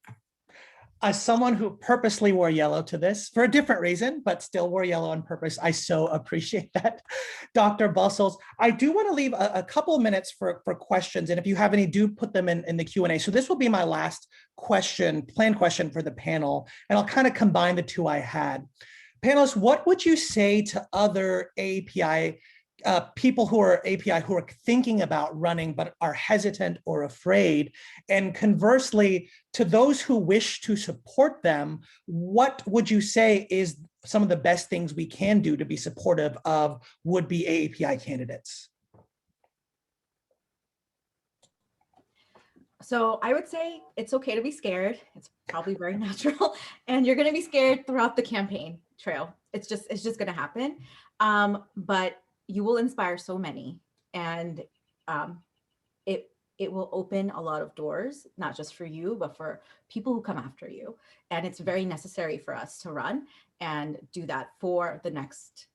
As someone who purposely wore yellow to this for a different reason, but still wore yellow on purpose, I so appreciate that. Dr. Bussells, I do want to leave a couple of minutes for questions. And if you have any, do put them in the Q&A. So this will be my last planned question for the panel. And I'll kind of combine the two I had. Panelists, what would you say to other API people who are thinking about running but are hesitant or afraid? And conversely, to those who wish to support them, what would you say is some of the best things we can do to be supportive of would-be AAPI candidates? So I would say it's okay to be scared. It's probably very natural, and you're going to be scared throughout the campaign trail. It's just going to happen. But you will inspire so many, and it will open a lot of doors, not just for you, but for people who come after you. And it's very necessary for us to run and do that for the next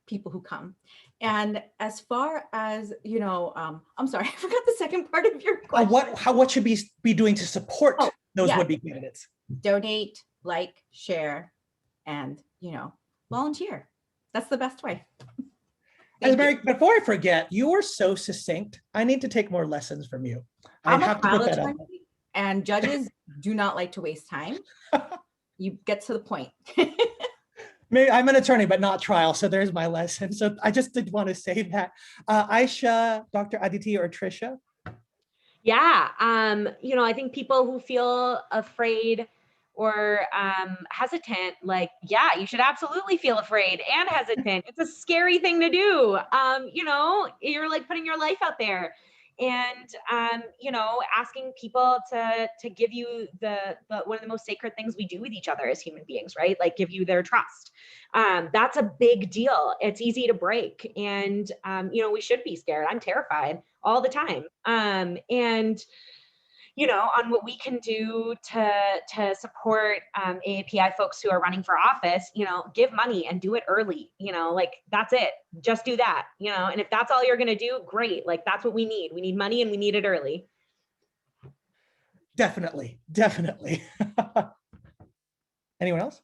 people who come. And as far as, I'm sorry, I forgot the second part of your question. What should be doing to support those would-be candidates? Donate, like, share, and, volunteer. That's the best way. Ajmeri, before I forget, you are so succinct. I need to take more lessons from you. I have to put that up. And judges do not like to waste time. You get to the point. Maybe I'm an attorney, but not trial. So there's my lesson. So I just did want to say that. Aisha, Dr. Aditi, or Tricia? Yeah, I think people who feel afraid or hesitant, like, yeah, you should absolutely feel afraid and hesitant. It's a scary thing to do. You know, you're like putting your life out there, and you know, asking people to give you the one of the most sacred things we do with each other as human beings, right? Like give you their trust. That's a big deal. It's easy to break, and you know, we should be scared. I'm terrified all the time. And you know, on what we can do to support AAPI folks who are running for office, you know, give money and do it early, you know, like that's it, just do that, you know, and if that's all you're going to do, great. Like that's what we need. We need money and we need it early. Definitely, definitely. Anyone else?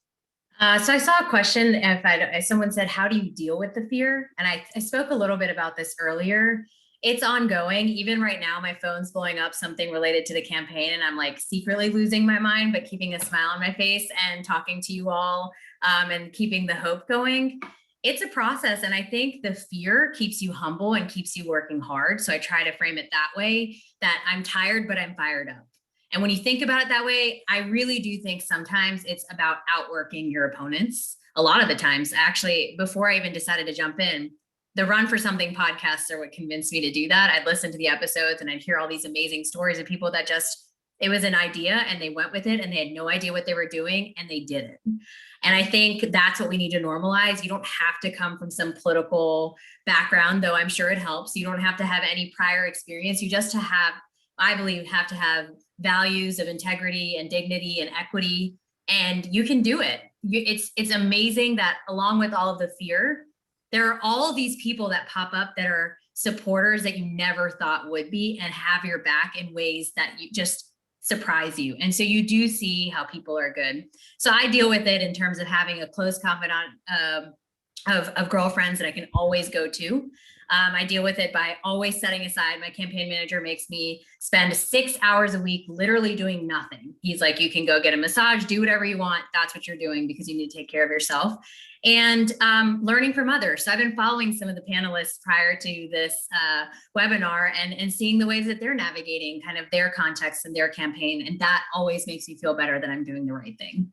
So I saw a question, if someone said, how do you deal with the fear? And I spoke a little bit about this earlier. It's ongoing. Even right now, my phone's blowing up something related to the campaign, and I'm like secretly losing my mind, but keeping a smile on my face and talking to you all and keeping the hope going. It's a process. And I think the fear keeps you humble and keeps you working hard. So I try to frame it that way, that I'm tired, but I'm fired up. And when you think about it that way, I really do think sometimes it's about outworking your opponents. A lot of the times, actually, before I even decided to jump in, the Run for Something podcasts are what convinced me to do that. I'd listen to the episodes and I'd hear all these amazing stories of people that just, it was an idea and they went with it and they had no idea what they were doing and they did it. And I think that's what we need to normalize. You don't have to come from some political background, though I'm sure it helps. You don't have to have any prior experience. You just have, I believe, have to have values of integrity and dignity and equity, and you can do it. It's amazing that along with all of the fear, there are all of these people that pop up that are supporters that you never thought would be and have your back in ways that you just surprise you. And so you do see how people are good. So I deal with it in terms of having a close confidant of girlfriends that I can always go to. I deal with it by always setting aside. My campaign manager makes me spend 6 hours a week literally doing nothing. He's like, you can go get a massage, do whatever you want. That's what you're doing because you need to take care of yourself. And learning from others. So I've been following some of the panelists prior to this webinar and seeing the ways that they're navigating kind of their context and their campaign. And that always makes me feel better that I'm doing the right thing.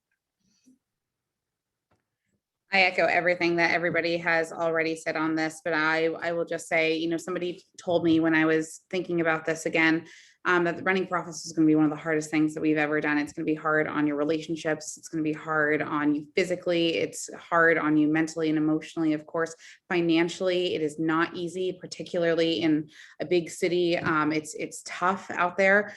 I echo everything that everybody has already said on this, but I will just say, you know, somebody told me when I was thinking about this again, that running for office is going to be one of the hardest things that we've ever done. It's going to be hard on your relationships. It's going to be hard on you physically. It's hard on you mentally and emotionally, of course. Financially, it is not easy, particularly in a big city. It's tough out there.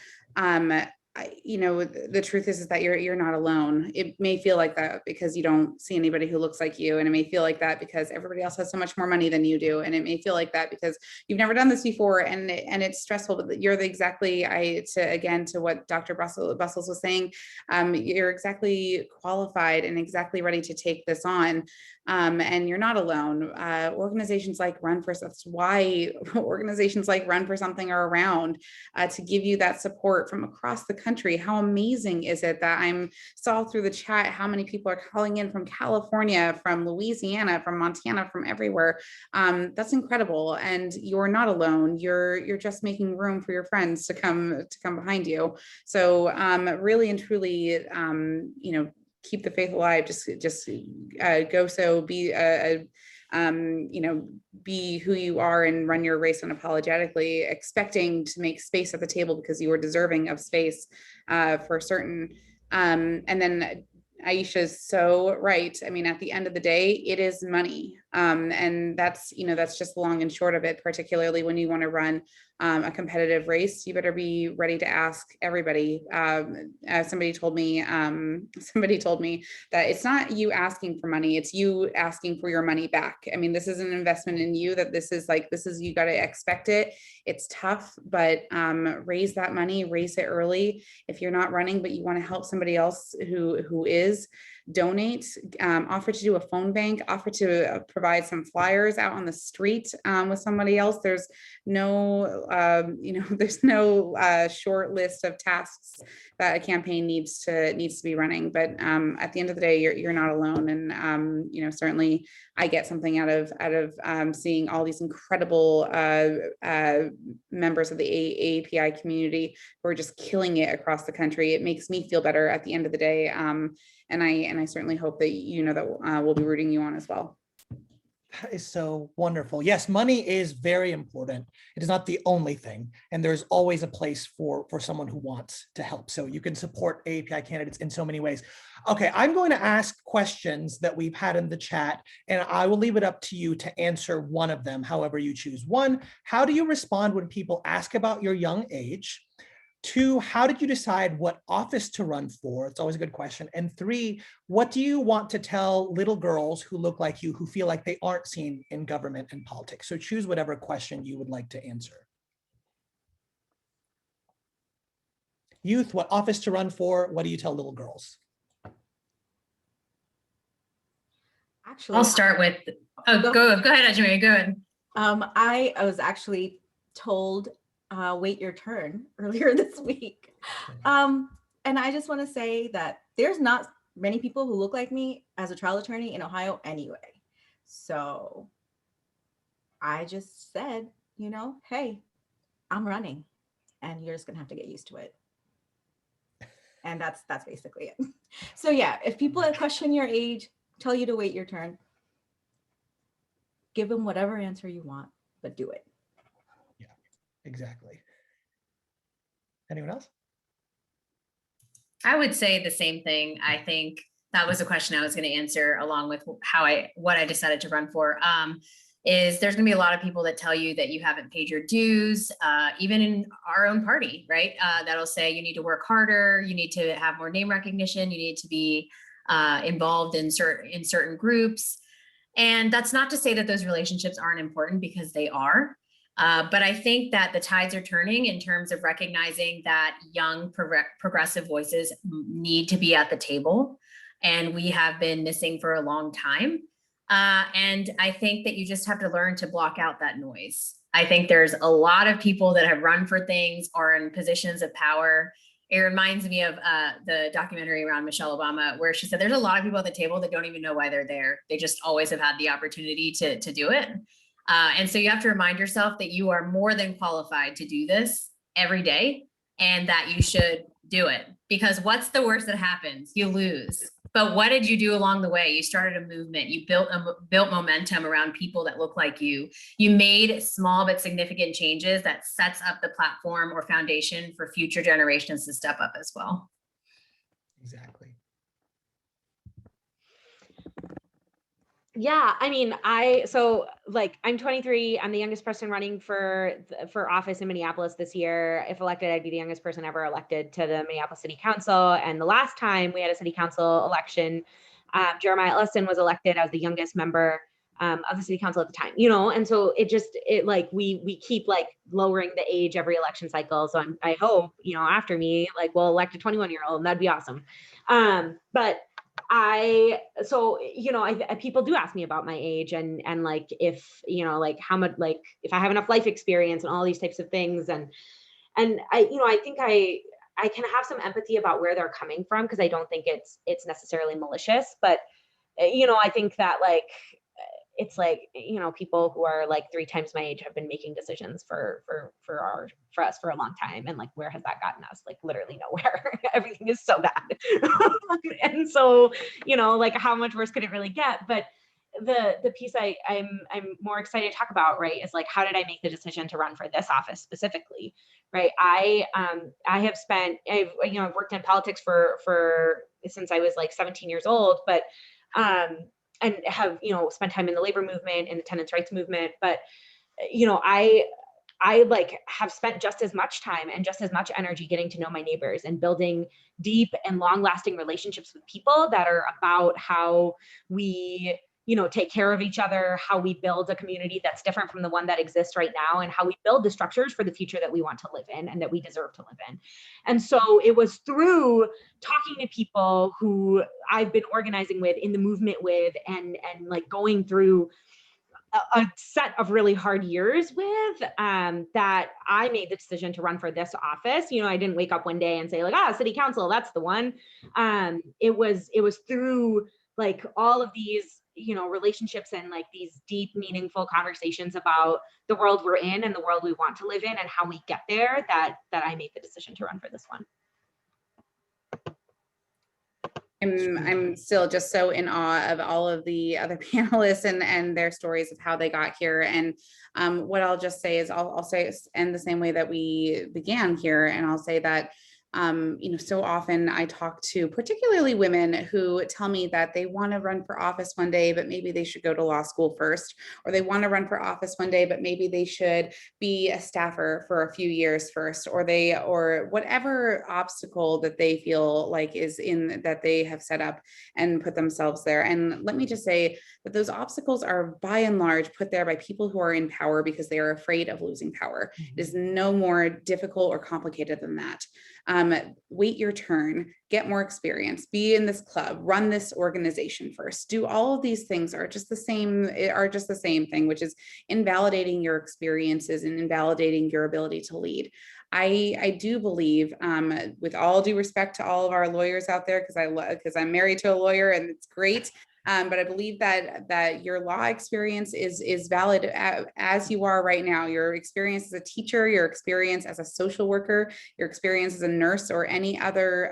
You know, the truth is that you're not alone. It may feel like that because you don't see anybody who looks like you, and it may feel like that because everybody else has so much more money than you do, and it may feel like that because you've never done this before, and it's stressful. But you're to what Dr. Bussells was saying, you're exactly qualified and exactly ready to take this on. And you're not alone. Organizations like that's why organizations like Run for Something are around, to give you that support from across the country. How amazing is it that I saw through the chat how many people are calling in from California, from Louisiana, from Montana, from everywhere. That's incredible. And you're not alone. You're just making room for your friends to come behind you. So really and truly, you know, keep the faith alive. Just go. So be, you know, be who you are and run your race unapologetically, expecting to make space at the table because you are deserving of space for certain. And then Aisha is so right. I mean, at the end of the day, it is money. And that's, you know, that's just the long and short of it, particularly when you want to run a competitive race. You better be ready to ask everybody. Somebody told me that it's not you asking for money, it's you asking for your money back. I mean, this is an investment in you, that this is, you got to expect it. It's tough, but raise that money, raise it early. If you're not running, but you want to help somebody else who is, donate, offer to do a phone bank, offer to provide some flyers out on the street with somebody else. There's no, there's no short list of tasks that a campaign needs to be running. But at the end of the day, you're not alone. And certainly I get something out of seeing all these incredible members of the AAPI community who are just killing it across the country. It makes me feel better at the end of the day. And I certainly hope that that we'll be rooting you on as well. That is so wonderful. Yes, money is very important. It is not the only thing. And there's always a place for someone who wants to help. So you can support AAPI candidates in so many ways. Okay, I'm going to ask questions that we've had in the chat, and I will leave it up to you to answer one of them, however you choose. One, how do you respond when people ask about your young age? 2, how did you decide what office to run for? It's always a good question. And 3, what do you want to tell little girls who look like you, who feel like they aren't seen in government and politics? So choose whatever question you would like to answer. Youth, what office to run for? What do you tell little girls? Actually, I'll start with, go ahead, Ajmeri, go ahead. I was actually told wait your turn earlier this week. And I just want to say that there's not many people who look like me as a trial attorney in Ohio anyway. So I just said, hey, I'm running and you're just gonna have to get used to it. And that's basically it. So yeah, if people question your age, tell you to wait your turn, give them whatever answer you want, but do it. Exactly. Anyone else? I would say the same thing. I think that was a question I was going to answer along with what I decided to run for. Is there's going to be a lot of people that tell you that you haven't paid your dues, even in our own party, right? That'll say you need to work harder, you need to have more name recognition, you need to be involved in certain groups. And that's not to say that those relationships aren't important, because they are. But I think that the tides are turning in terms of recognizing that young progressive voices need to be at the table, and we have been missing for a long time. And I think that you just have to learn to block out that noise. I think there's a lot of people that have run for things or in positions of power. It reminds me of the documentary around Michelle Obama, where she said there's a lot of people at the table that don't even know why they're there. They just always have had the opportunity to do it. And so you have to remind yourself that you are more than qualified to do this every day, and that you should do it, because what's the worst that happens? You lose. But what did you do along the way? You started a movement. You built momentum around people that look like you. You made small but significant changes that sets up the platform or foundation for future generations to step up as well. Exactly. Yeah, I mean, I'm 23. I'm the youngest person running for office in Minneapolis this year. If elected, I'd be the youngest person ever elected to the Minneapolis City Council. And the last time we had a city council election, Jeremiah Ellison was elected. I was the youngest member of the city council at the time, and so we keep lowering the age every election cycle. So I hope, after me, we'll elect a 21-year-old, and that'd be awesome. But people do ask me about my age and how much, if I have enough life experience and all these types of things. And I think I can have some empathy about where they're coming from, because I don't think it's necessarily malicious, but I think that it's people who are 3 times my age have been making decisions for us for a long time. And where has that gotten us? Literally nowhere. Everything is so bad. And so, how much worse could it really get? But the piece I'm more excited to talk about, right, is how did I make the decision to run for this office specifically, right? I've worked in politics for since I was 17 years old, but and have, spent time in the labor movement and the tenants' rights movement. But, I have spent just as much time and just as much energy getting to know my neighbors and building deep and long lasting relationships with people that are about how we take care of each other, how we build a community that's different from the one that exists right now, and how we build the structures for the future that we want to live in and that we deserve to live in. And so it was through talking to people who I've been organizing with, in the movement with, and like going through a set of really hard years with, that I made the decision to run for this office. I didn't wake up one day and say like, city council, that's the one. It was through like all of these, relationships and like these deep, meaningful conversations about the world we're in and the world we want to live in and how we get there, that I made the decision to run for this one. I'm still just so in awe of all of the other panelists and their stories of how they got here. And what I'll just say is I'll say end the same way that we began here. And I'll say that so often I talk to particularly women who tell me that they want to run for office one day, but maybe they should go to law school first, or they want to run for office one day, but maybe they should be a staffer for a few years first, or whatever obstacle that they feel like is in that they have set up and put themselves there. And let me just say that those obstacles are by and large put there by people who are in power because they are afraid of losing power. It is no more difficult or complicated than that. Wait your turn, get more experience, be in this club, run this organization first. Do all of these things are just the same thing, which is invalidating your experiences and invalidating your ability to lead. I do believe, with all due respect to all of our lawyers out there, because I'm married to a lawyer and it's great. But I believe that your law experience is valid as you are right now. Your experience as a teacher, your experience as a social worker, your experience as a nurse, or any other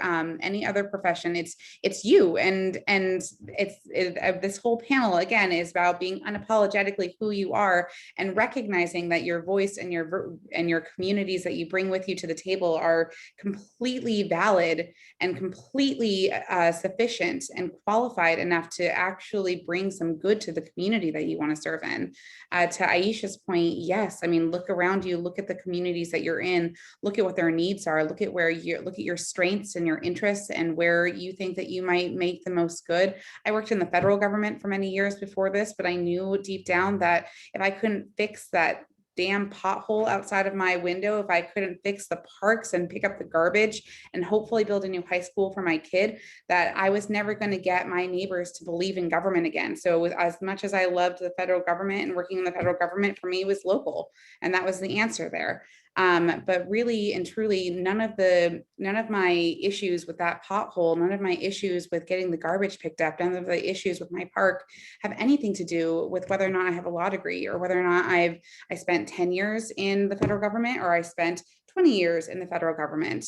profession. It's you, and this whole panel again is about being unapologetically who you are and recognizing that your voice and your communities that you bring with you to the table are completely valid and completely sufficient and qualified enough to actually bring some good to the community that you want to serve in. To Aisha's point, yes, I mean, look around you, look at the communities that you're in, look at what their needs are, look at your strengths and your interests and where you think that you might make the most good. I worked in the federal government for many years before this, but I knew deep down that if I couldn't fix that damn pothole outside of my window, if I couldn't fix the parks and pick up the garbage and hopefully build a new high school for my kid, that I was never going to get my neighbors to believe in government again. So as much as I loved the federal government and working in the federal government, for me, it was local. And that was the answer there. But really and truly, none of my issues with that pothole, none of my issues with getting the garbage picked up, none of the issues with my park have anything to do with whether or not I have a law degree or whether or not I spent 10 years in the federal government or I spent 20 years in the federal government.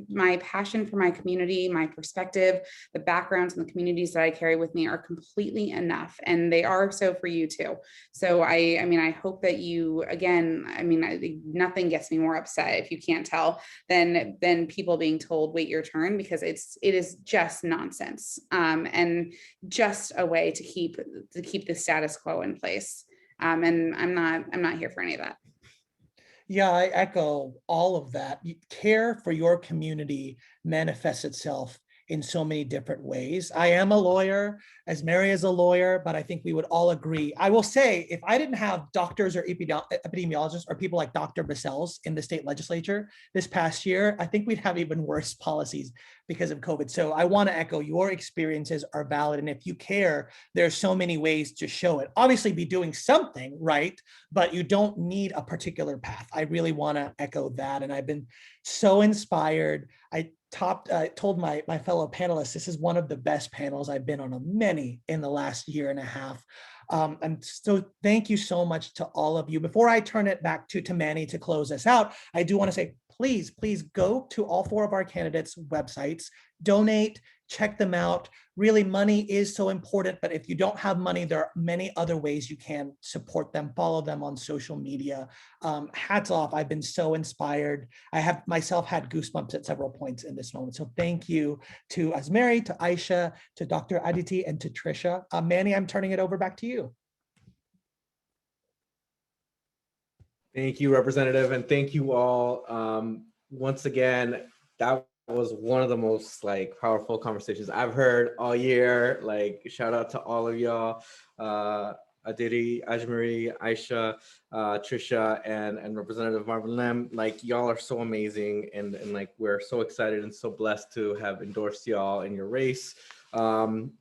My passion for my community, my perspective, the backgrounds and the communities that I carry with me are completely enough, and they are so for you too. So I hope that you, again, nothing gets me more upset, if you can't tell, than people being told wait your turn, because it is just nonsense, and just a way to keep the status quo in place. And I'm not here for any of that. Yeah, I echo all of that. Care for your community manifests itself in so many different ways. I am a lawyer, Ajmeri is a lawyer, but I think we would all agree. I will say, if I didn't have doctors or epidemiologists or people like Dr. Bussells in the state legislature this past year, I think we'd have even worse policies because of COVID. So I want to echo, your experiences are valid. And if you care, there's so many ways to show it. Obviously be doing something, right? But you don't need a particular path. I really want to echo that. And I've been so inspired. I told my fellow panelists, this is one of the best panels I've been on many in the last year and a half. And so thank you so much to all of you. Before I turn it back to Manny to close us out, I do want to say, please go to all 4 of our candidates' websites, donate, check them out. Really, money is so important, but if you don't have money, there are many other ways you can support them. Follow them on social media. Hats off, I've been so inspired. I have myself had goosebumps at several points in this moment. So thank you to Ajmeri, to Aisha, to Dr. Aditi, and to Tricia. Manny, I'm turning it over back to you. Thank you, Representative, and thank you all. Once again, that was one of the most like powerful conversations I've heard all year. Like, shout out to all of y'all, Adity, Ajmeri, Aisha, Tricia, and Representative Marvin Lim. Like, y'all are so amazing, and like we're so excited and so blessed to have endorsed y'all in your race. To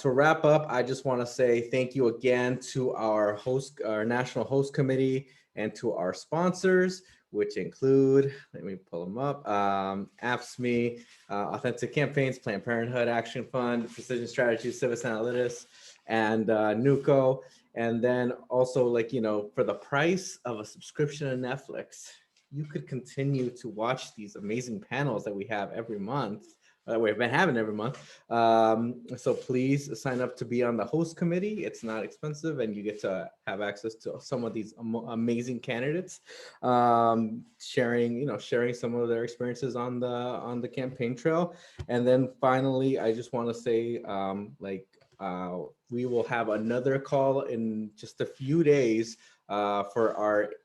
wrap up, I just want to say thank you again to our National Host Committee, and to our sponsors, which include, let me pull them up, AFSCME, Authentic Campaigns, Planned Parenthood Action Fund, Precision Strategies, Civis Analytics, and NUCO. And then also, like, you know, for the price of a subscription to Netflix, you could continue to watch these amazing panels that we have every month, that we've been having every month. So please sign up to be on the host committee. It's not expensive, and you get to have access to some of these amazing candidates, sharing some of their experiences on the campaign trail. And then finally, I just want to say, we will have another call in just a few days for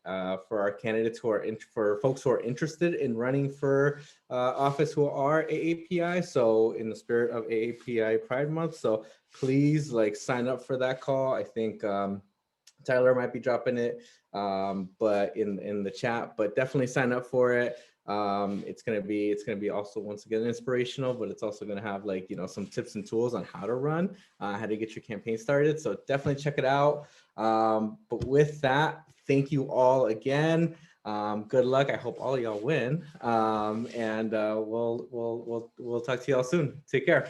our candidates for folks who are interested in running for office who are AAPI. So in the spirit of AAPI Pride Month, so please sign up for that call. I think Tyler might be dropping it, but in the chat, but definitely sign up for it. It's gonna be also, once again, inspirational, but it's also gonna have some tips and tools on how to run, how to get your campaign started. So definitely check it out. But with that, thank you all again. Good luck. I hope all of y'all win. And we'll talk to y'all soon. Take care.